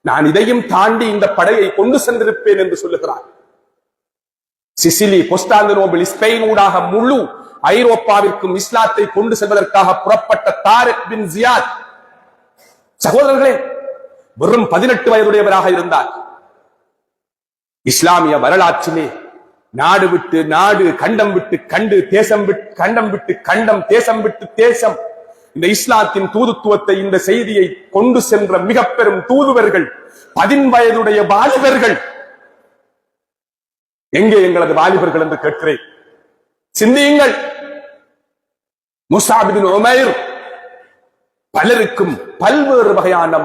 நான் இதையும் தாண்டி இந்த படையை கொண்டு சென்றிருப்பேன் என்று சொல்லுகிறார். சிசிலி, கொஸ்டாந்தினோபிள், ஸ்பெயின் ஊடாக முழு ஐரோப்பாவிற்கும் இஸ்லாத்தை கொண்டு செல்வதற்காக புறப்பட்ட தாரிக் பின் ஜியாத் சகோதரர்களே வெறும் 18 வயதுடையவராக இருந்தார். இஸ்லாமிய வரலாற்றிலே நாடு விட்டு நாடு, கண்டம் விட்டு கண்டு, தேசம் விட்டு கண்டம் விட்டு கண்டம், தேசம் விட்டு தேசம் இந்த இஸ்லாத்தின் தூதுத்துவத்தை, இந்த செய்தியை கொண்டு சென்ற மிக பெரும் தூதுவர்கள் 10 வயதுடைய வாலிபர்கள். எங்கே எங்களது வாலிபர்கள் என்று கேட்கிறேன். சிந்தியுங்கள். முஸஅப் பின் உமைர் பலருக்கும் பல்வேறு வகையான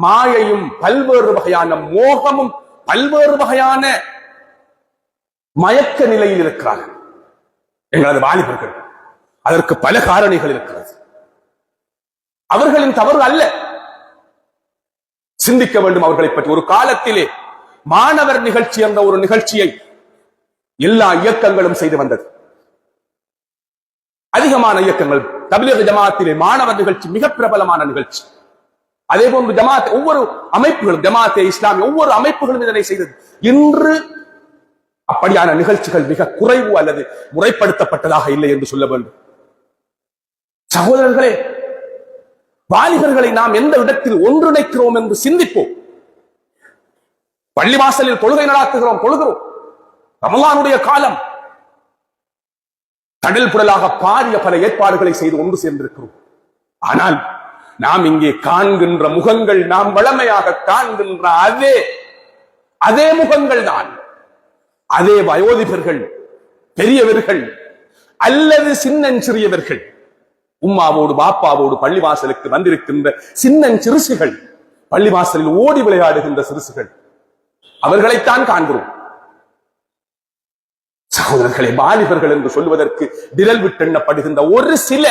மாயையும் பல்வேறு வகையான மோகமும் பல்வேறு வகையான மயக்க நிலையில் இருக்கிறார்கள் எங்களது வாலிபர்கள். அதற்கு பல காரணிகள் இருக்கிறது. அவர்களின் தவறு அல்ல. சிந்திக்க வேண்டும் அவர்களை பற்றி. ஒரு காலத்திலே மாணவர் நிகழ்ச்சி என்ற ஒரு நிகழ்ச்சியை எல்லா இயக்கங்களும் செய்து வந்தது. அதிகமான இயக்கங்கள் தப்லீக் ஜமாத்திலே மாணவர் நிகழ்ச்சி மிக பிரபலமான நிகழ்ச்சி. அதே போன்று ஜமாத் ஒவ்வொரு அமைப்புகளும் ஜமாத்தே இஸ்லாமிய ஒவ்வொரு அமைப்புகளும் இதனை செய்தது. இன்று அப்படியான நிகழ்ச்சிகள் மிக குறைவு அல்லது முறைப்படுத்தப்பட்டதாக இல்லை என்று சொல்ல வேண்டும். சகோதரர்களே, வாலிபர்களை நாம் எந்த இடத்தில் ஒன்றிணைக்கிறோம் என்று சிந்திப்போம். பள்ளிவாசலில் தொழுகை நடாத்துகிறோம், தொழுகிறோம். ரமலானுடைய காலம், கடல் புடலாக பாரிய பல ஏற்பாடுகளை செய்து ஒன்று சேர்ந்திருக்கிறோம். ஆனால் நாம் இங்கே காண்கின்ற முகங்கள், நாம் வளமையாக காண்கின்ற அதே முகங்கள் தான். அதே வயோதிபர்கள், பெரியவர்கள் அல்லது சின்னஞ்சிறியவர்கள், உம்மாவோடு பாப்பாவோடு பள்ளிவாசலுக்கு வந்திருக்கின்ற சின்னஞ்சிறுசுகள், பள்ளிவாசலில் ஓடி விளையாடுகின்ற சிறுசுகள், அவர்களைத்தான் காண்கிறோம். சகோதரர்களை, வாலிபர்கள் என்று சொல்வதற்கு விரல் விட்டெண்ணப்படுகின்ற ஒரு சில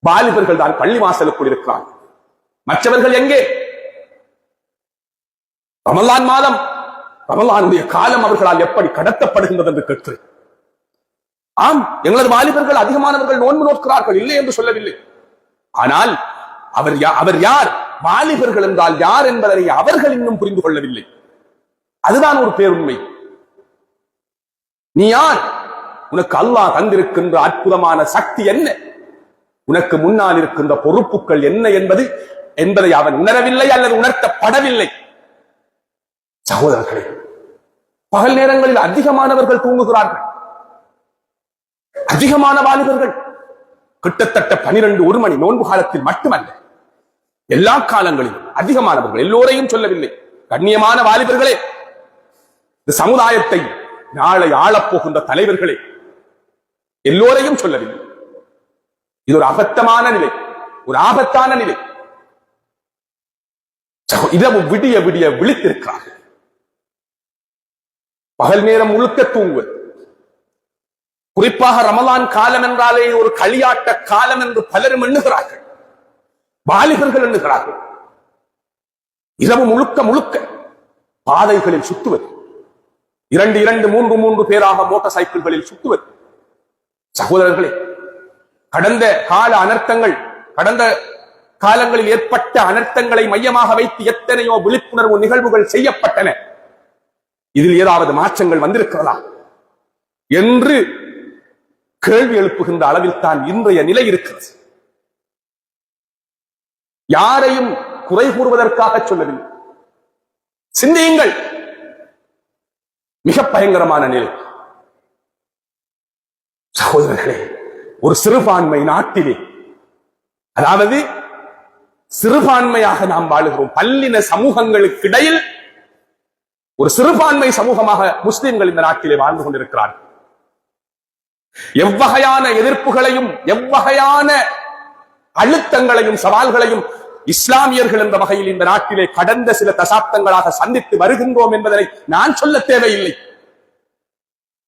வாலிபர்கள் தான் பள்ளிவாசலுக்குள் இருக்கிறார்கள். மற்றவர்கள் எங்கே? ரமலான் மாதம், ரமலானுடைய காலம் அவர்களால் எப்படி கடத்தப்படுகின்றது என்று கேட்கிறேன். ஆம், எங்களது வாலிபர்கள் அதிகமானவர்கள் நோன்பு நோக்கிறார்கள், இல்லை என்று சொல்லவில்லை. ஆனால் அவர் யார், வாலிபர்கள் என்றால் யார் என்பதை அவர்கள் இன்னும் புரிந்து கொள்ளவில்லை. அதுதான் ஒரு பேருண்மை. நீ யார்? உனக்கு அல்லாஹ் தந்திருக்கின்ற அற்புதமான சக்தி என்ன? உனக்கு முன்னால் இருக்கின்ற பொறுப்புகள் என்ன என்பதை அவன் உணரவில்லை அல்லது உணர்த்தப்படவில்லை. சகோதரர்களே, பகல் நேரங்களில் அதிகமானவர்கள் தூங்குகிறார்கள். அதிகமான வாலிபர்கள் கிட்டத்தட்ட 12-1 மணி நோன்பு காலத்தில் மட்டுமல்ல, எல்லா காலங்களிலும் அதிகமானவர்கள், எல்லோரையும் சொல்லவில்லை, கண்ணியமான வாலிபர்களே, இந்த சமுதாயத்தை நாளை ஆளப்போகின்ற தலைவர்களே, எல்லோரையும் சொல்லவில்லை. இது ஒரு அபத்தமான நிலை, ஒரு ஆபத்தான நிலை. இரவு விடிய விடிய விழித்திருக்கிறார்கள். பகல் நேரம் முழுக்க தூங்குவது. குறிப்பாக ரமலான் காலம் என்றாலே ஒரு களியாட்ட காலம் என்று பலரும் எண்ணுகிறார்கள், வாலிபர்கள் எண்ணுகிறார்கள். இரவு முழுக்க முழுக்க பாதைகளில் சுத்துவது, 2-3 பேராக மோட்டார் சைக்கிள்களில் சுத்துவது. சகோதரர்களே, கடந்த கால அனர்த்தங்கள், கடந்த காலங்களில் ஏற்பட்ட அனர்த்தங்களை மையமாக வைத்து எத்தனையோ விழிப்புணர்வு நிகழ்வுகள் செய்யப்பட்டன. இதில் ஏதாவது மாற்றங்கள் வந்திருக்கிறதா என்று கேள்வி எழுப்புகின்ற அளவில் தான் இன்றைய நிலை இருக்கிறது. யாரையும் குறை கூறுவதற்காக சொல்லவில்லை, சிந்தியுங்கள். மிக பயங்கரமான நிலை. சகோதரர்களே, ஒரு சிறுபான்மை நாட்டிலே, அதாவது சிறுபான்மையாக நாம் வாழுகிறோம். பல்லின சமூகங்களுக்கு இடையில் ஒரு சிறுபான்மை சமூகமாக முஸ்லிம்கள் இந்த நாட்டிலே வாழ்ந்து கொண்டிருக்கிறார்கள். எவ்வகையான எதிர்ப்புகளையும் எவ்வகையான அழுத்தங்களையும் சவால்களையும் இஸ்லாமியர்கள் என்ற வகையில் இந்த நாட்டிலே கடந்த சில தசாப்தங்களாக சந்தித்து வருகின்றோம் என்பதனை நான் சொல்ல தேவையில்லை.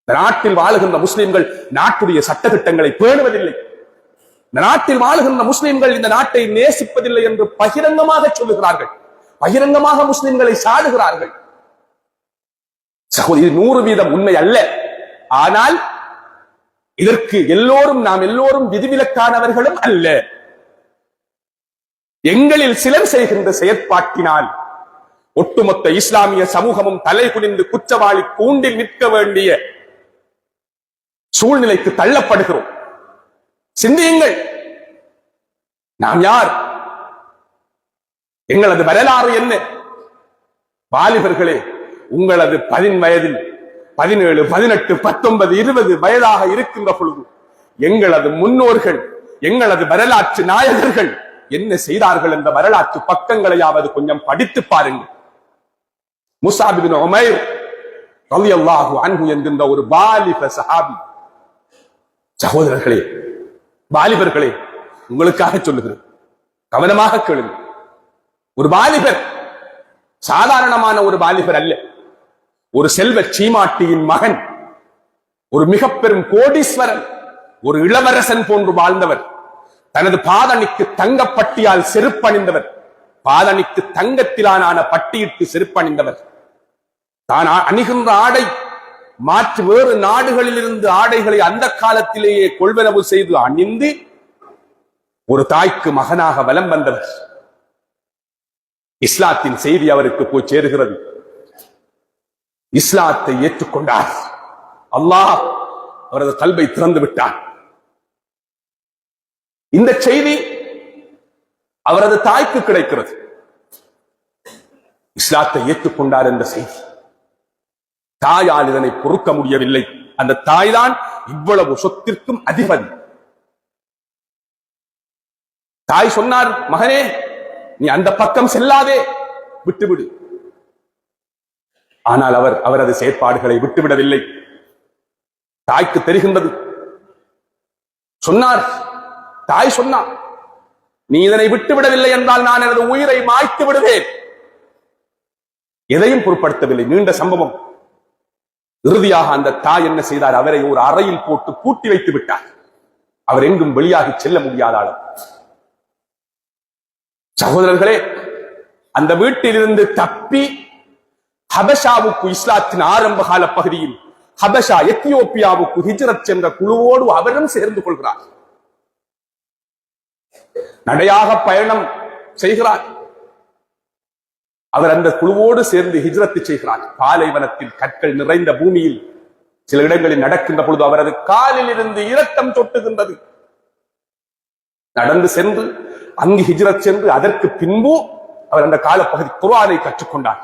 இந்த நாட்டில் வாழுகின்ற முஸ்லிம்கள் நாட்டுடைய சட்டத்திட்டங்களை பேணுவதில்லை. இந்த நாட்டில் வாழுகின்ற முஸ்லிம்கள் இந்த நாட்டை நேசிப்பதில்லை என்று பகிரங்கமாக சொல்லுகிறார்கள், பகிரங்கமாக முஸ்லிம்களை சாடுகிறார்கள். சகோதரி, 100% உண்மை அல்ல. ஆனால் இதற்கு நாம் எல்லோரும் விதிவிலக்கானவர்களும் அல்ல. எங்களில் சிலர் செய்கின்ற செயற்பாட்டினால் ஒட்டுமொத்த இஸ்லாமிய சமூகமும் தலை குனிந்து குற்றவாளி கூண்டில் நிற்க வேண்டிய சூழ்நிலைக்கு தள்ளப்படுகிறோம். சிந்தியுங்கள், நாம் யார்? எங்களது வரலாறு என்ன? வாலிபர்களே, உங்களது 10 வயதில் 17, 18, 19, 20 வயதாக இருக்கின்ற பொழுது எங்களது முன்னோர்கள், எங்களது வரலாற்று நாயகர்கள் என்ன செய்தார்கள் என்ற வரலாற்று பக்கங்களையாவது கொஞ்சம் படித்து பாருங்கள். முஸாப் இப்னு உமைர் ரலியல்லாஹு அன்ஹு என்கின்ற ஒரு வாலிப சஹாபி. சகோதரர்களே, வாலிபர்களே, உங்களுக்காக சொல்லுகிறேன், கவனமாக கேளுங்க. ஒரு வாலிபர் சாதாரணமான ஒரு வாலிபர் அல்ல, ஒரு செல்வ சீமாட்டியின் மகன், ஒரு மிக பெரும் கோடீஸ்வரன், ஒரு இளவரசன் போன்று வாழ்ந்தவர், தனது பாதணிக்கு தங்கப்பட்டியால் செருப்பணிந்தவர், பாதணிக்கு தங்கத்திலான பட்டியிட்டு செருப்பணிந்தவர், தான் அணிகின்ற ஆடை மாற்று வேறு நாடுகளில் இருந்து ஆடைகளை அந்த காலத்திலேயே கொள்வனவு செய்து அணிந்து ஒரு தாய்க்கு மகனாக வலம் வந்தவர். இஸ்லாத்தின் செய்தி அவருக்கு போய் சேருகிறது. இஸ்லாத்தை ஏற்றுக்கொண்டார். அல்லாஹ் அவரது கல்வை திறந்து விட்டார். இந்த செய்தி அவரது தாய்க்கு கிடைக்கிறது. இஸ்லாத்தை ஏற்றுக்கொண்டார் என்ற செய்தி. தாயால் இதனை பொறுக்க முடியவில்லை. அந்த தாய்தான் இவ்வளவு சொத்திற்கும் அதிபதி. தாய் சொன்னார், மகனே நீ அந்த பக்கம் செல்லாதே, விட்டுவிடு. ஆனால் அவரது செயற்பாடுகளை விட்டுவிடவில்லை. தாய்க்கு தெரிகின்றது. சொன்னார், தாய் சொன்னார், நீ இதனை விட்டுவிடவில்லை என்றால் நான் எனது உயிரை மாய்த்து விடுவேன். எதையும் பொருட்படுத்தவில்லை. நீண்ட சம்பவம். இறுதியாக அந்த தாய் என்ன செய்தார்? அவரை ஒரு அறையில் போட்டு பூட்டி வைத்து விட்டார். அவர் எங்கும் வெளியாகி செல்ல முடியாத அளவு. சகோதரர்களே, அந்த வீட்டிலிருந்து தப்பி ஹபஷாவுக்கு, இஸ்லாத்தின் ஆரம்ப கால பகுதியில் ஹபஷா எத்தியோப்பியாவுக்கு ஹிஜ்ரத் சென்ற குழுவோடு அவரும் சேர்ந்து கொள்கிறார். நடையாக பயணம் செய்கிறார். அவர் அந்த குழுவோடு சேர்ந்து ஹிஜ்ரத்து செய்கிறார். பாலைவனத்தில் கற்கள் நிறைந்த பூமியில் சில இடங்களில் நடக்கின்ற பொழுது அவரது காலில் இருந்து இரத்தம் சொட்டுகின்றது. நடந்து சென்று அங்கு ஹிஜ்ரத் சென்று அதற்கு பின்பு அவர் அந்த காலப்பகுதி குர்ஆனை கற்றுக்கொண்டார்.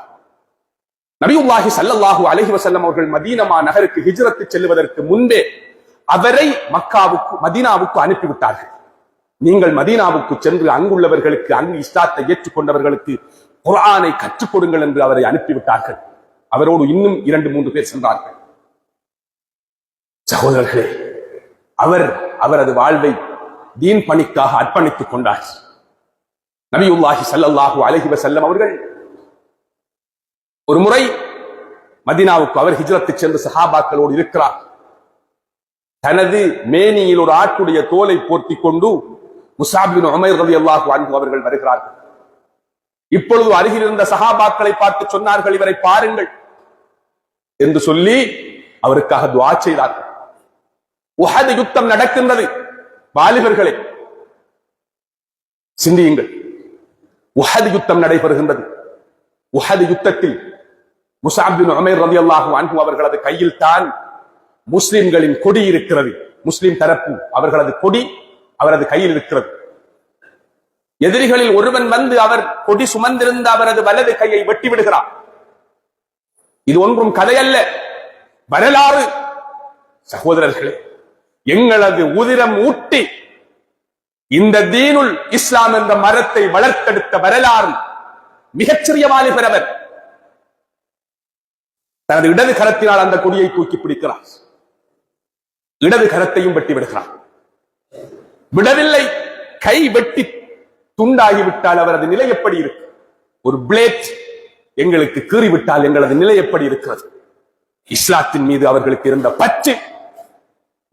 நபியுல்லாஹி ஸல்லல்லாஹு அலைஹி வஸல்லம் அவர்கள் மதீனா நகருக்கு ஹிஜ்ரத்து செல்வதற்கு முன்பே அவரை மக்காவுக்கு, மதீனாவுக்கு அனுப்பிவிட்டார்கள். நீங்கள் மதீனாவுக்கு சென்று அங்குள்ளவர்களுக்கு, அங்கு இஸ்லாத்தை ஏற்றுக்கொண்டவர்களுக்கு குர்ஆனை கற்றுக் கொடுங்கள் என்று அவரை அனுப்பிவிட்டார்கள். அவரோடு இன்னும் 2-3 பேர் சென்றார்கள். சகோதரர்களே, அவரது வாழ்வை தீன் பணிக்காக அர்ப்பணித்துக் கொண்டார். நபியுல்லாஹி ஸல்லல்லாஹு அலைஹி வஸல்லம் அவர்கள் ஒரு முறை மதீனாவுக்கு அவர் ஹிஜ்ரத்து சென்று சஹாபாக்களோடு இருக்கிறார். தனது மேனியில் ஒரு ஆட்டுடைய தோலை போர்த்திக் கொண்டு முஸஅப் பின் உமைர் ரலியல்லாஹு அன்ஹு அவர்கள் வருகிறார்கள். இப்பொழுது அருகில் இருந்த சஹாபாக்களை பார்த்து சொன்னார்கள், இவரை பாருங்கள் என்று சொல்லி அவருக்காக துஆ செய்தார்கள். உஹது யுத்தம் நடக்கின்றது. வாலிபர்களே சிந்தியுங்கள். உஹது யுத்தம் நடைபெறுகின்றது. உஹது யுத்தத்தில் முஸஅப் பின் உமைர் ரலியல்லாஹு அன்ஹு அவர்களது கையில் தான் முஸ்லிம்களின் கொடி இருக்கிறது. முஸ்லிம் தரப்பு அவர்களது கொடி அவரது கையில் இருக்கிறது. எதிரிகளில் ஒருவன் வந்து அவர் கொடி சுமந்திருந்த அவரது வலது கையை வெட்டி விடுகிறார். இது ஒன்றும் கதையல்ல, வரலாறு. சகோதரர்களே, எங்களது உதிரம் ஊட்டி இந்த தீனுல் இஸ்லாம் என்ற மரத்தை வளர்த்தெடுத்த வரலாறு. மிகச்சிறிய வாலிபர் அவர். தனது இடது கரத்தினால் அந்த கொடியை தூக்கி பிடிக்கிறார். இடது கரத்தையும் வெட்டி விடுகிறார். விடவில்லை, கை வெட்டி துண்டாகிவிட்டால் அவரது நிலை எப்படி இருக்கு? ஒரு பிளேட் எங்களுக்கு கீறிவிட்டால் எங்களது நிலை எப்படி இருக்கிறது? இஸ்லாத்தின் மீது அவர்களுக்கு இருந்த பற்று,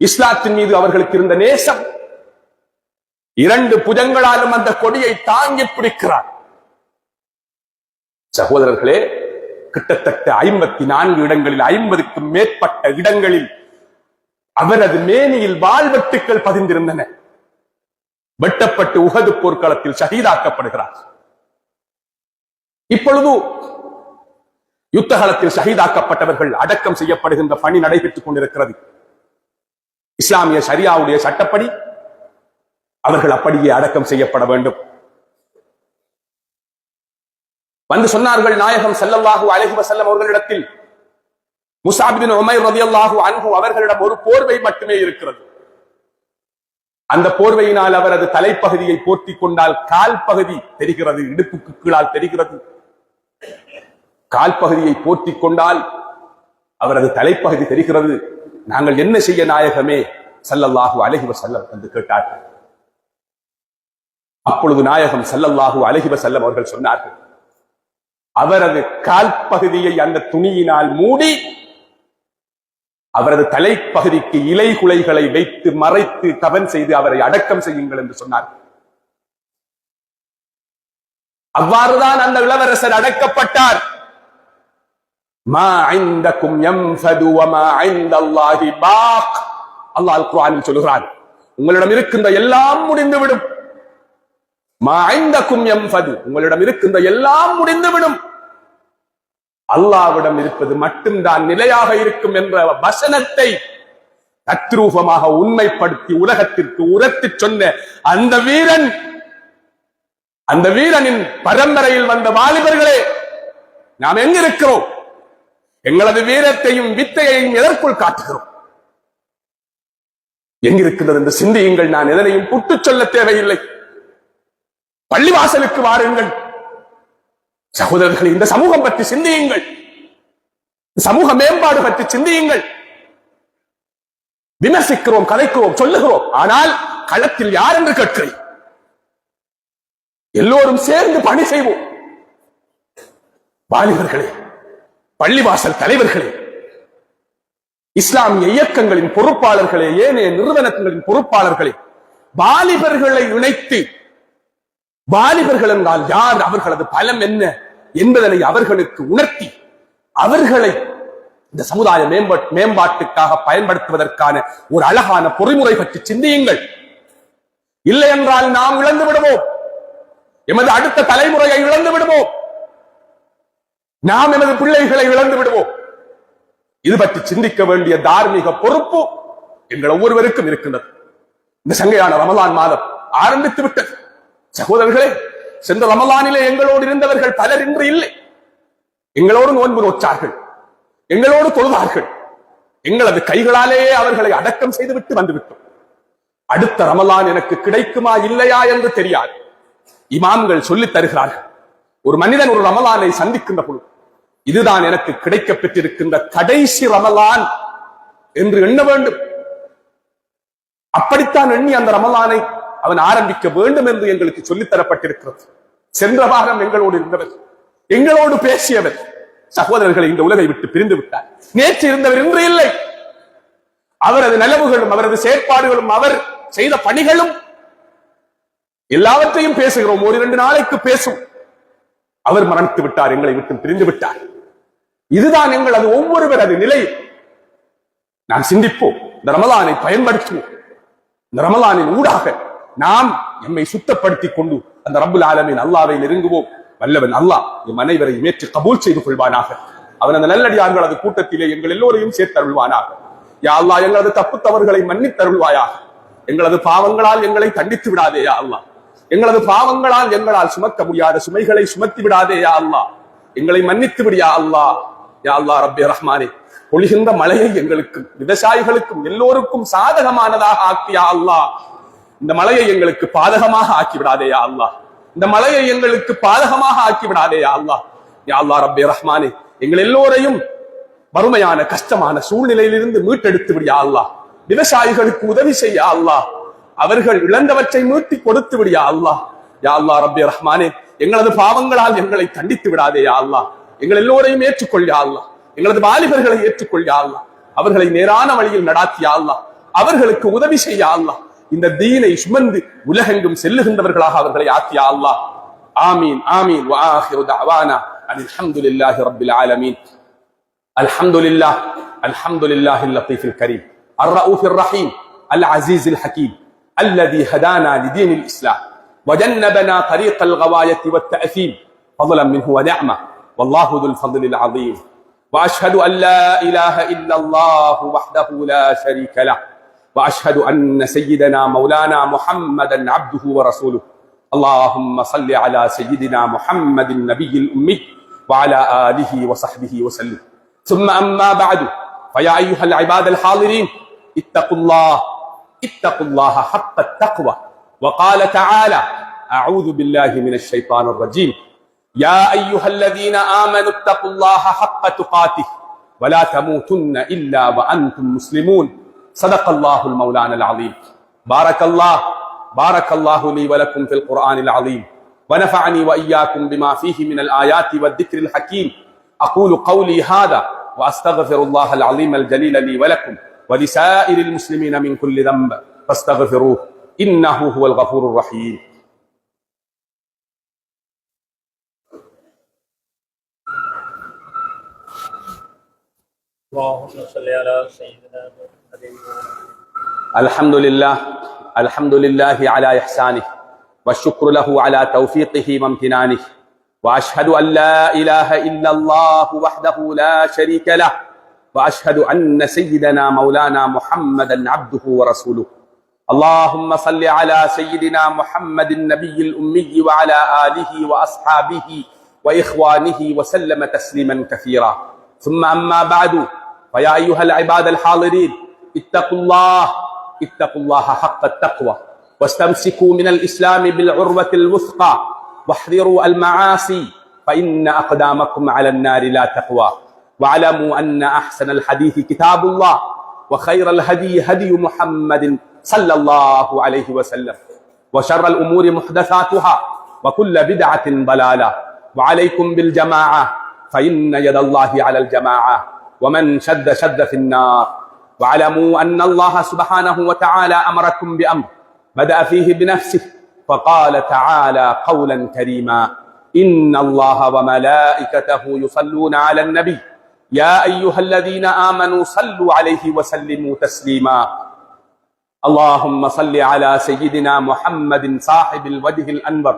இஸ்லாத்தின் மீது அவர்களுக்கு இருந்த நேசம், 2 புஜங்களாலும் அந்த கொடியை தாங்கி பிடிக்கிறார். சகோதரர்களே, கிட்டத்தட்ட 54 இடங்களில், 50க்கும் மேற்பட்ட இடங்களில் அவரது மேனியில் வாள்வெட்டுக்கள் பதிந்திருந்தன. வெட்டப்பட்டு உஹது போர்க்களத்தில் ஷஹீதாக்கப்படுகிறார். இப்பொழுது யுத்தகலத்தில் ஷஹீதாக்கப்பட்டவர்கள் அடக்கம் செய்யப்படுகின்ற பணி நடைபெற்றுக் கொண்டிருக்கிறது. இஸ்லாமிய ஷரியாவுடைய சட்டப்படி அவர்கள் அப்படியே அடக்கம் செய்யப்பட வேண்டும். வந்து சொன்னார்கள் நாயகம் ஸல்லல்லாஹு அலைஹி வஸல்லம் அவர்களிடத்தில், முஸஅப் பின் உமைர் ரலியல்லாஹு அன்ஹு அவர்களிடம் ஒரு போர்வை மட்டுமே இருக்கிறது. அந்த போர்வையினால் அவரது தலைப்பகுதியை போர்த்திக் கொண்டால் கால் பகுதி தெரிகிறது, இடுப்புக்கு கீழால் தெரிகிறது. கால் பகுதியை போர்த்திக் கொண்டால் அவரது தலைப்பகுதி தெரிகிறது. நாங்கள் என்ன செய்ய நாயகமே ஸல்லல்லாஹு அலைஹி வஸல்லம் என்று கேட்டார்கள். அப்பொழுது நாயகம் ஸல்லல்லாஹு அலைஹி வஸல்லம் அவர்கள் சொன்னார்கள், அவரது கால் பகுதியை அந்த துணியினால் மூடி அவரது தலைப்பகுதிக்கு இலை குலைகளை வைத்து மறைத்து கவன் செய்து அவரை அடக்கம் செய்யுங்கள் என்று சொன்னார்கள். அவ்வாறுதான் அந்த இளவரசர் அடக்கப்பட்டார். மா இந்தக்கும் யன்ஃபது வமா இந்தல்லாஹி பாக். அல்லாஹ் அல் குர்ஆனில் சொல்கிறான், உங்களிடம் இருக்கின்ற எல்லாம் முடிந்துவிடும். மா இந்தக்கும் யன்ஃபது, உங்களிடம் இருக்கின்ற எல்லாம் முடிந்துவிடும். அல்லாஹ்விடம் இருப்பது மட்டும்தான் நிலையாக இருக்கும் என்ற வசனத்தை தத்ரூபமாக உண்மைப்படுத்தி உலகத்திற்கு உரத்து சொன்ன அந்த வீரனின் பரம்பரையில் வந்த வாலிபர்களே, நாம் எங்க இருக்கிறோம்? எங்களது வீரத்தையும் வித்தையையும் எதற்குள் காட்டுகிறோம்? எங்கிருக்கிறது என்று சிந்தியுங்கள். நான் எதனையும் புட்டு சொல்ல தேவையில்லை. பள்ளிவாசலுக்கு வாருங்கள் சகோதரர்கள். இந்த சமூகம் பற்றி சிந்தியுங்கள். சமூக மேம்பாடு பற்றி சிந்தியுங்கள். விமர்சிக்கிறோம், கதைக்கிறோம், சொல்லுகிறோம். ஆனால் களத்தில் யார் என்று கேட்கிறேன். எல்லோரும் சேர்ந்து பணி செய்வோம். வாலிபர்களே, பள்ளிவாசல் தலைவர்களே, இஸ்லாமிய இயக்கங்களின் பொறுப்பாளர்களே, ஏனைய நிறுவனங்களின் பொறுப்பாளர்களே, வாலிபர்களை இணைத்து, வாலிபர்கள் என்றால் யார், அவர்களது பலம் என்ன என்பதனை அவர்களுக்கு உணர்த்தி அவர்களை இந்த சமுதாய மேம்பாட்டுக்காக பயன்படுத்துவதற்கான ஒரு அழகான பொறிமுறை பற்றி சிந்தியுங்கள். இல்லை என்றால் நாம் இழந்து விடுவோம். எமது அடுத்த தலைமுறையை இழந்து விடுவோம். நாம் எமது பிள்ளைகளை இழந்து விடுவோம். இது பற்றி சிந்திக்க வேண்டிய தார்மீக பொறுப்பு எங்கள் ஒவ்வொருவருக்கும் இருக்கின்றது. இந்த சங்கையான ரமலான் மாதம் ஆரம்பித்து விட்டது. சகோதரர்களே, சென்ற ரமலானிலே எங்களோடு இருந்தவர்கள் பலர் இன்று இல்லை. எங்களோடு நோன்பு நோற்றார்கள், எங்களோடு தொழுதார்கள். எங்களது கைகளாலேயே அவர்களை அடக்கம் செய்துவிட்டு வந்துவிட்டோம். அடுத்த ரமலான் எனக்கு கிடைக்குமா இல்லையா என்று தெரியாது. இமாம்கள் சொல்லித் தருகிறார்கள், ஒரு மனிதன் ஒரு ரமலானை சந்திக்கின்ற பொழுது இதுதான் எனக்கு கிடைக்க பெற்றிருக்கின்ற கடைசி ரமலான் என்று எண்ண வேண்டும். அப்படித்தான் எண்ணி அந்த ரமலானை அவன் ஆரம்பிக்க வேண்டும் என்று எங்களுக்கு சொல்லித் தரப்பட்டிருக்கிறது. சென்ற வாரம் எங்களோடு இருந்தவர், எங்களோடு பேசியவர், சகோதரர்களை இந்த உலகை விட்டு பிரிந்து விட்டார். நேற்று இருந்தவர் இன்று இல்லை. அவரது நலவுகளும் அவரது செயற்பாடுகளும் அவர் செய்த பணிகளும் எல்லாவற்றையும் பேசுகிறோம். ஒரு 2 நாளைக்கு பேசும். அவர் மரணித்து விட்டார், எங்களை விட்டு பிரிந்து விட்டார். இதுதான் எங்களது ஒவ்வொருவரது நிலை. நாம் சிந்திப்போம், இந்த ரமலானை பயன்படுத்துவோம். இந்த ரமலானின் ஊடாக நாம் எம்மை சுத்தப்படுத்திக் கொண்டு அந்த ரப்புல் ஆலமீன் அல்லாஹ்வை நெருங்குவோம். வல்லவன் அல்லாஹ் எம் அனைவரையும் ஏற்று கபூல் செய்து கொள்வானாக. அவன் அந்த நல்லடியார்களது கூட்டத்திலே எங்கள் எல்லோரையும் சேர்த்தருள்வானாக. யா அல்லாஹ், எங்களது தப்பு தவறுகளை மன்னித்தருள்வாயாக. எங்களது பாவங்களால் எங்களை தண்டித்து விடாதே யா அல்லாஹ். எங்களது பாவங்களால் எங்களால் சுமக்க முடியாத சுமைகளை சுமத்தி விடாதே யா அல்லாஹ். எங்களை மன்னித்து விடு யா அல்லாஹ். யா அல்லாஹ் ரப்பே ரஹ்மானே, பொழிகின்ற மழையை எங்களுக்கும் விவசாயிகளுக்கும் எல்லோருக்கும் சாதகமானதாக ஆக்கி யா அல்லாஹ். இந்த மழையை எங்களுக்கு பாதகமாக ஆக்கி விடாதே யா அல்லாஹ். இந்த மழையை எங்களுக்கு பாதகமாக ஆக்கி விடாதே யா அல்லாஹ். யா அல்லாஹ் ரப்பே ரஹ்மானே, எங்கள் எல்லோரையும் வறுமையான கஷ்டமான சூழ்நிலையிலிருந்து மீட்டெடுத்து விடு யா அல்லாஹ். விவசாயிகளுக்கு உதவி செய்ய அல்லாஹ். அவர்கள் இழந்தவற்றை மீட்டி கொடுத்து விடு யா அல்லாஹ். யா அல்லாஹ் ரப்பே ரஹ்மானே, எங்களது பாவங்களால் எங்களை தண்டித்து விடாதே யா அல்லாஹ். எங்கள் எல்லோரையும் ஏற்றுக்கொள் யா அல்லாஹ். எங்களது வாலிபர்களை ஏற்றுக்கொள் யா அல்லாஹ். அவர்களை நேரான வழியில் நடாத்தி யா அல்லாஹ். அவர்களுக்கு உதவி செய்ய அல்லாஹ். இந்த தீனை சுமந்து உலகெங்கும் செல்லுகின்றவர்களாக அவர்களை ஆக்கியா அல்லாஹ். ஆமீன் ஆமீன். வ ஆகிரு தஅவானா அல்ஹம்துலில்லாஹி ரப்பில் ஆலமீன். அல்ஹம்துலில்லாஹ் அல்ஹம்துலில்லாஹில் லத்தீஃபில் கரீம் அர்-ரഊஃபிர் ரஹீம் அல் அஸீஸில் ஹகீம் الذي هدانا لدين الإسلام وجنبنا طريق الغواية والتأثيم فضلا منه ونعمة والله ذو الفضل العظيم. وأشهد أن لا إله إلا الله وحده لا شريك له وأشهد أن سيدنا مولانا محمدا عبده ورسوله. اللهم صل على سيدنا محمد النبي الأمي وعلى آله وصحبه وسلم. ثم أما بعد، فيا أيها العباد الحاضرين، اتقوا الله حق التقوى. وقال تعالى: أعوذ بالله من الشيطان الرجيم. يا أيها الذين آمنوا اتقوا الله حق تقاته ولا تموتن إلا وأنتم مسلمون. صدق الله المولانا العظيم. بارك الله بارك الله لي ولكم في القرآن العظيم ونفعني وإياكم بما فيه من الآيات والذكر الحكيم. أقول قولي هذا وأستغفر الله العظيم الجليل لي ولكم ولسائر المسلمين من كل ذنب فاستغفروه إنه هو الغفور الرحيم. اللهم صل على سيدنا محمد. الحمد لله على إحسانه والشكر له على توفيقه وامتنانه، وأشهد أن لا إله إلا الله وحده لا شريك له، وأشهد أن سيدنا مولانا محمدا عبده ورسوله. اللهم صل على سيدنا محمد النبي الأمي وعلى آله وأصحابه وإخوانه وسلم تسليما كثيرا. ثم أما بعد، فيا أيها العباد الحاضرين، اتقوا الله حق التقوى، واستمسكوا من الإسلام بالعروة الوثقى، واحذروا المعاصي فإن أقدامكم على النار لا تقوى. واعلموا أن أحسن الحديث كتاب الله، وخير الهدي هدي محمد صلى الله عليه وسلم، وشر الأمور محدثاتها، وكل بدعة ضلالة. وعليكم بالجماعة فإن يد الله على الجماعة، ومن شد في النار. واعلموا أن الله سبحانه وتعالى أمركم بأمر بدأ فيه بنفسه، فقال تعالى قولا كريما: إن الله وملائكته يصلون على النبي يا أيها الذين آمنوا صلوا عليه وسلموا تسليما. اللهم صل على سيدنا محمد صاحب الوجه الأنور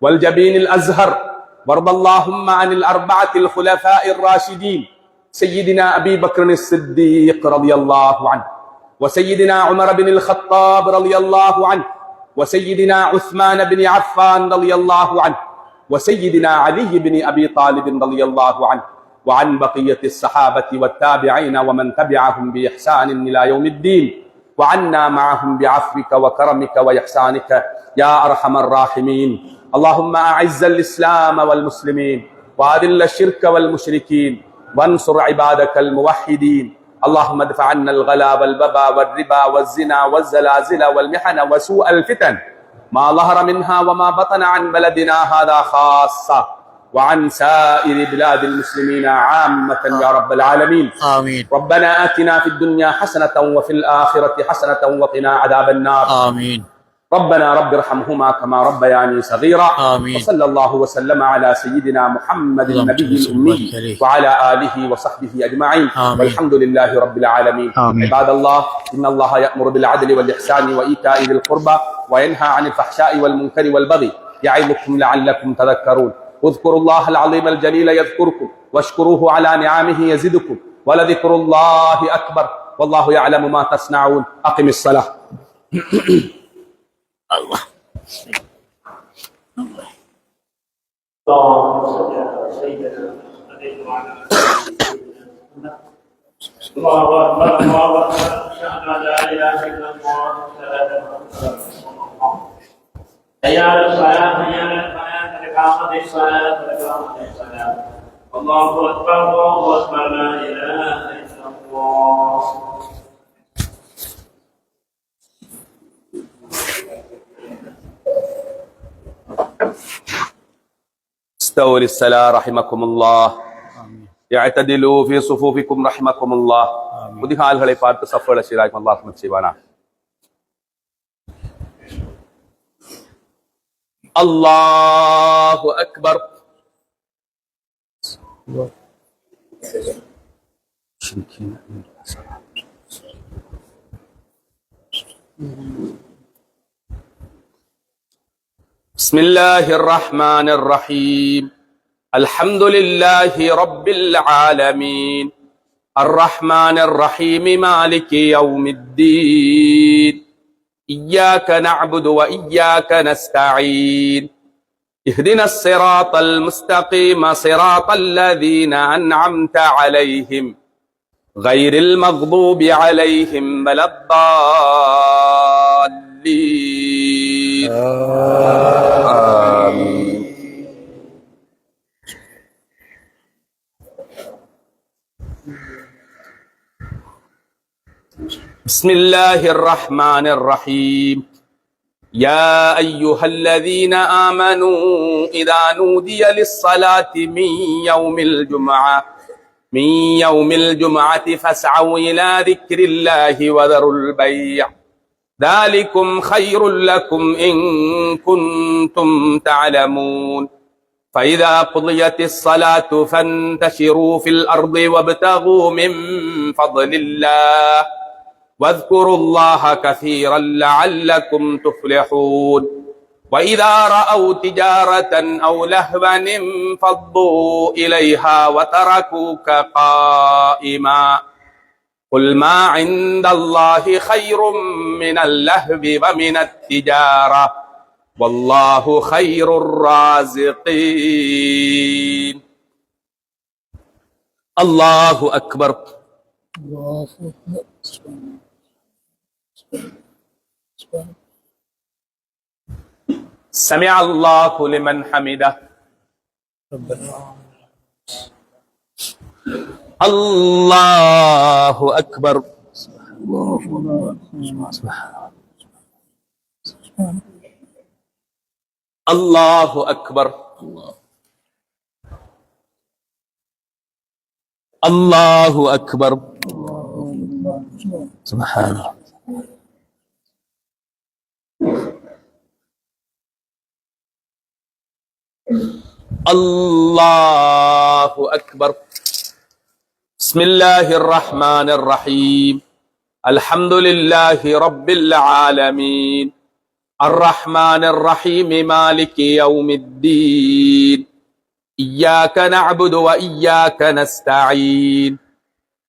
والجبين الأزهر، وارض اللهم عن الأربعة الخلفاء الراشدين، سيدنا أبي بكر الصديق رضي الله عنه، وسيدنا عمر بن الخطاب رضي الله عنه، وسيدنا عثمان بن عفان رضي الله عنه، وسيدنا علي بن أبي طالب رضي الله عنه، وعن بقية الصحابة والتابعين ومن تبعهم بإحسان إلى يوم الدين، وعنا معهم بعفوك وكرمك وإحسانك يا أرحم الراحمين. اللهم أعز الإسلام والمسلمين، وأذل الشرك والمشركين، وانصر عبادك الموحدين. اللهم ادفع عنا الغلا والببا والربا والزنا والزلازل والمحن وسوء الفتن ما ظهر منها وما بطن عن بلدنا هذا خاصة، وعن سائر بلاد المسلمين عامة يا رب العالمين. آمين. ربنا آتنا في الدنيا حسنة وفي الآخرة حسنة وقنا عذاب النار. آمين. ربنا رب ارحمهما كما ربياني صغيرا. آمين. وصلى الله وسلم على سيدنا محمد النبي الأمي وعلى آله وصحبه أجمعين. آمين. والحمد لله رب العالمين. آمين. عباد الله، إن الله يأمر بالعدل والإحسان وإيتاء ذي القربى وينهى عن الفحشاء والمنكر والبغي يعظكم لعلكم تذكرون. اذكروا الله العظيم الجليل يذكركم، واشكروه على نعمه يزدكم، ولذكر الله أكبر، والله يعلم ما تصنعون. أقم الصلاة. الله. اللهم صل على سيدنا محمد وعلى آله وصحبه. الله أكبر الله أكبر، أشهد أن لا إله إلا الله وحده لا شريك له. حي على الصلاة، حي على الفلاح، قد قامت الصلاة، قد قامت الصلاة. الله أكبر الله أكبر، لا إله إلا الله. استووا للصلاة رحمكم الله. اعتدلوا في صفوفكم رحمكم الله. முதிகால்களை பார்த்து சஃப்ல சீராய் அல்லாஹ் ரஹ்மத் செய்வானா. அல்லாஹு அக்பர். بسم الله الرحمن الرحيم. الحمد لله رب العالمين، الرحمن الرحيم، مالك يوم الدين. إياك نعبد وإياك نستعين. اهدنا الصراط المستقيم، صراط الذين أنعمت عليهم غير المغضوب عليهم ولا الضالين. آمين. بسم الله الرحمن الرحيم. يا أيها الذين آمنوا إذا نودي للصلاة من يوم الجمعة فاسعوا إلى ذكر الله وذروا البيع ذلكم خير لكم إن كنتم تعلمون فإذا قضيت الصلاة فانتشروا في الأرض وابتغوا من فضل الله واذكروا الله كثيرا لعلكم تفلحون وإذا رأوا تجارة أو لهوا انفضوا إليها وتركوك قائما قل ما عند الله خير من اللهو ومن التجارة والله خير الرازقين الله أكبر سمع الله لمن حمده الله أكبر الله أكبر الله أكبر سبحان الله الله أكبر بسم الله الرحمن الرحيم الحمد لله رب العالمين الرحمن الرحيم مالك يوم الدين إياك نعبد وإياك نستعين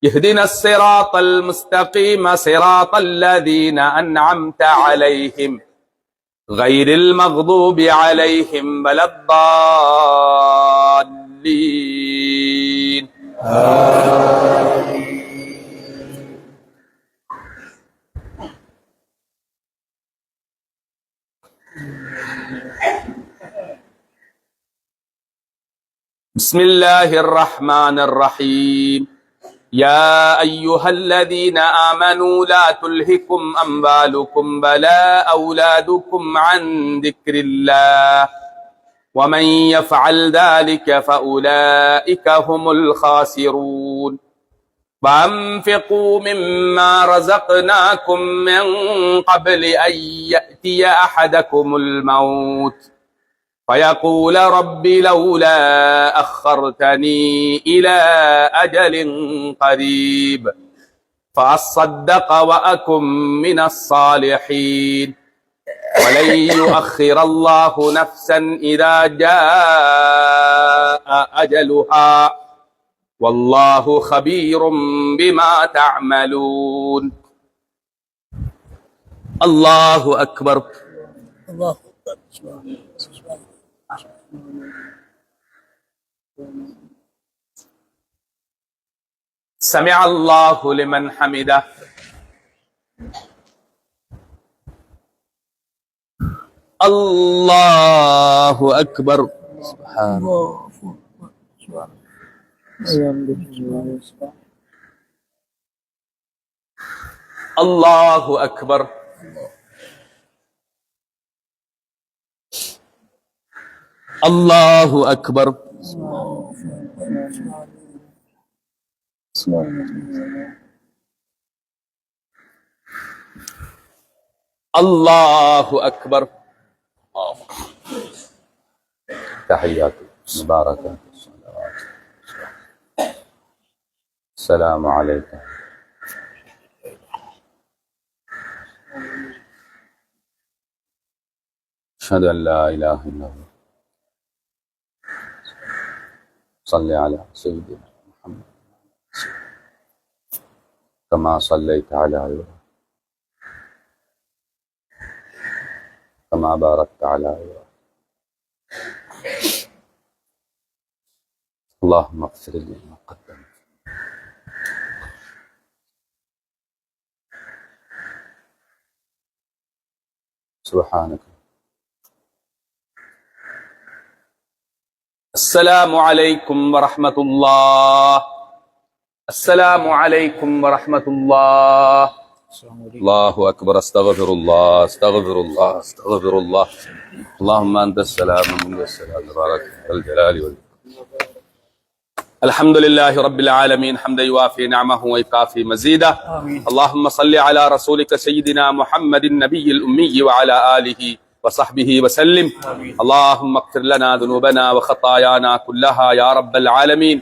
اهدنا الصراط المستقيم صراط الذين أنعمت عليهم غير المغضوب عليهم ولا الضالين بسم الله الرحمن الرحيم يا أيها الذين آمنوا لا تلهكم أموالكم ولا أولادكم عن ذكر الله ومن يفعل ذلك فأولئك هم الخاسرون وأنفقوا مما رزقناكم من قبل أن يأتي أحدكم الموت فيقول رب لولا أخرتني إلى أجل قريب فأصدق وأكن من الصالحين ولن يؤخر الله نفسا إذا جاء أجلها والله خبير بما تعملون الله أكبر الله أكبر سمع الله لمن حمده الله أكبر سبحان الله أكبر الله أكبر الله أكبر تحيات مباركة السلام عليكم أشهد أن لا إله إلا الله صل على سيدنا محمد كما صليت على إبراهيم كما باركت على إبراهيم اللهم اغفر لي ما قدمت سبحانك. السلام عليكم ورحمة الله. السلام عليكم ورحمة الله. الله أكبر. استغفر الله استغفر الله استغفر الله. اللهم أنت السلام ومنك السلام تبارك ذا الجلال والإكرام. الحمد لله رب العالمين حمدا يوافي نعمه ويكافي مزيده. اللهم صل على رسولك سيدنا محمد النبي الأمي وعلى آله وصحبه وسلم. اللهم اغفر لنا ذنوبنا وخطايانا كلها يا رب العالمين.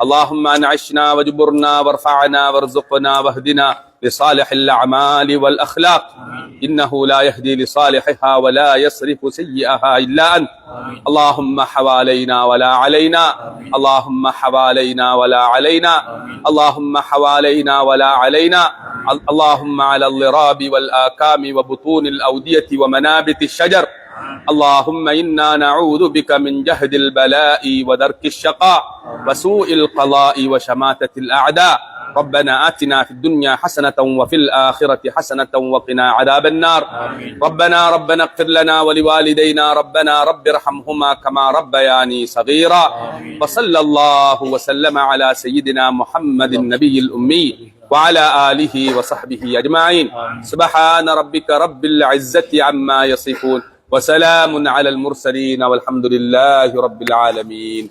اللهم أنعشنا وجبرنا وارفعنا وارزقنا واهدنا لصالح الأعمال والأخلاق. إنه لا يهدي لصالحها ولا يصرف سيئها إلا أنت. اللهم حوالينا ولا علينا. اللهم حوالينا ولا علينا. اللهم حوالينا ولا علينا. اللهم على الضراب والآكام وبطون الأودية ومنابت الشجر. اللهم إنا نعوذ بك من جهد البلاء ودرك الشقاء وسوء القضاء وشماتة الأعداء. ربنا آتنا في الدنيا حسنة وفي الآخرة حسنة وقنا عذاب النار. ربنا اغفر لنا ولوالدينا. ربنا رب ارحمهما كما ربياني صغيرا. وصلى الله وسلم على سيدنا محمد النبي الأمي وعلى آله وصحبه أجمعين. سبحان ربك رب العزة عما يصفون وسلام على المرسلين والحمد لله رب العالمين.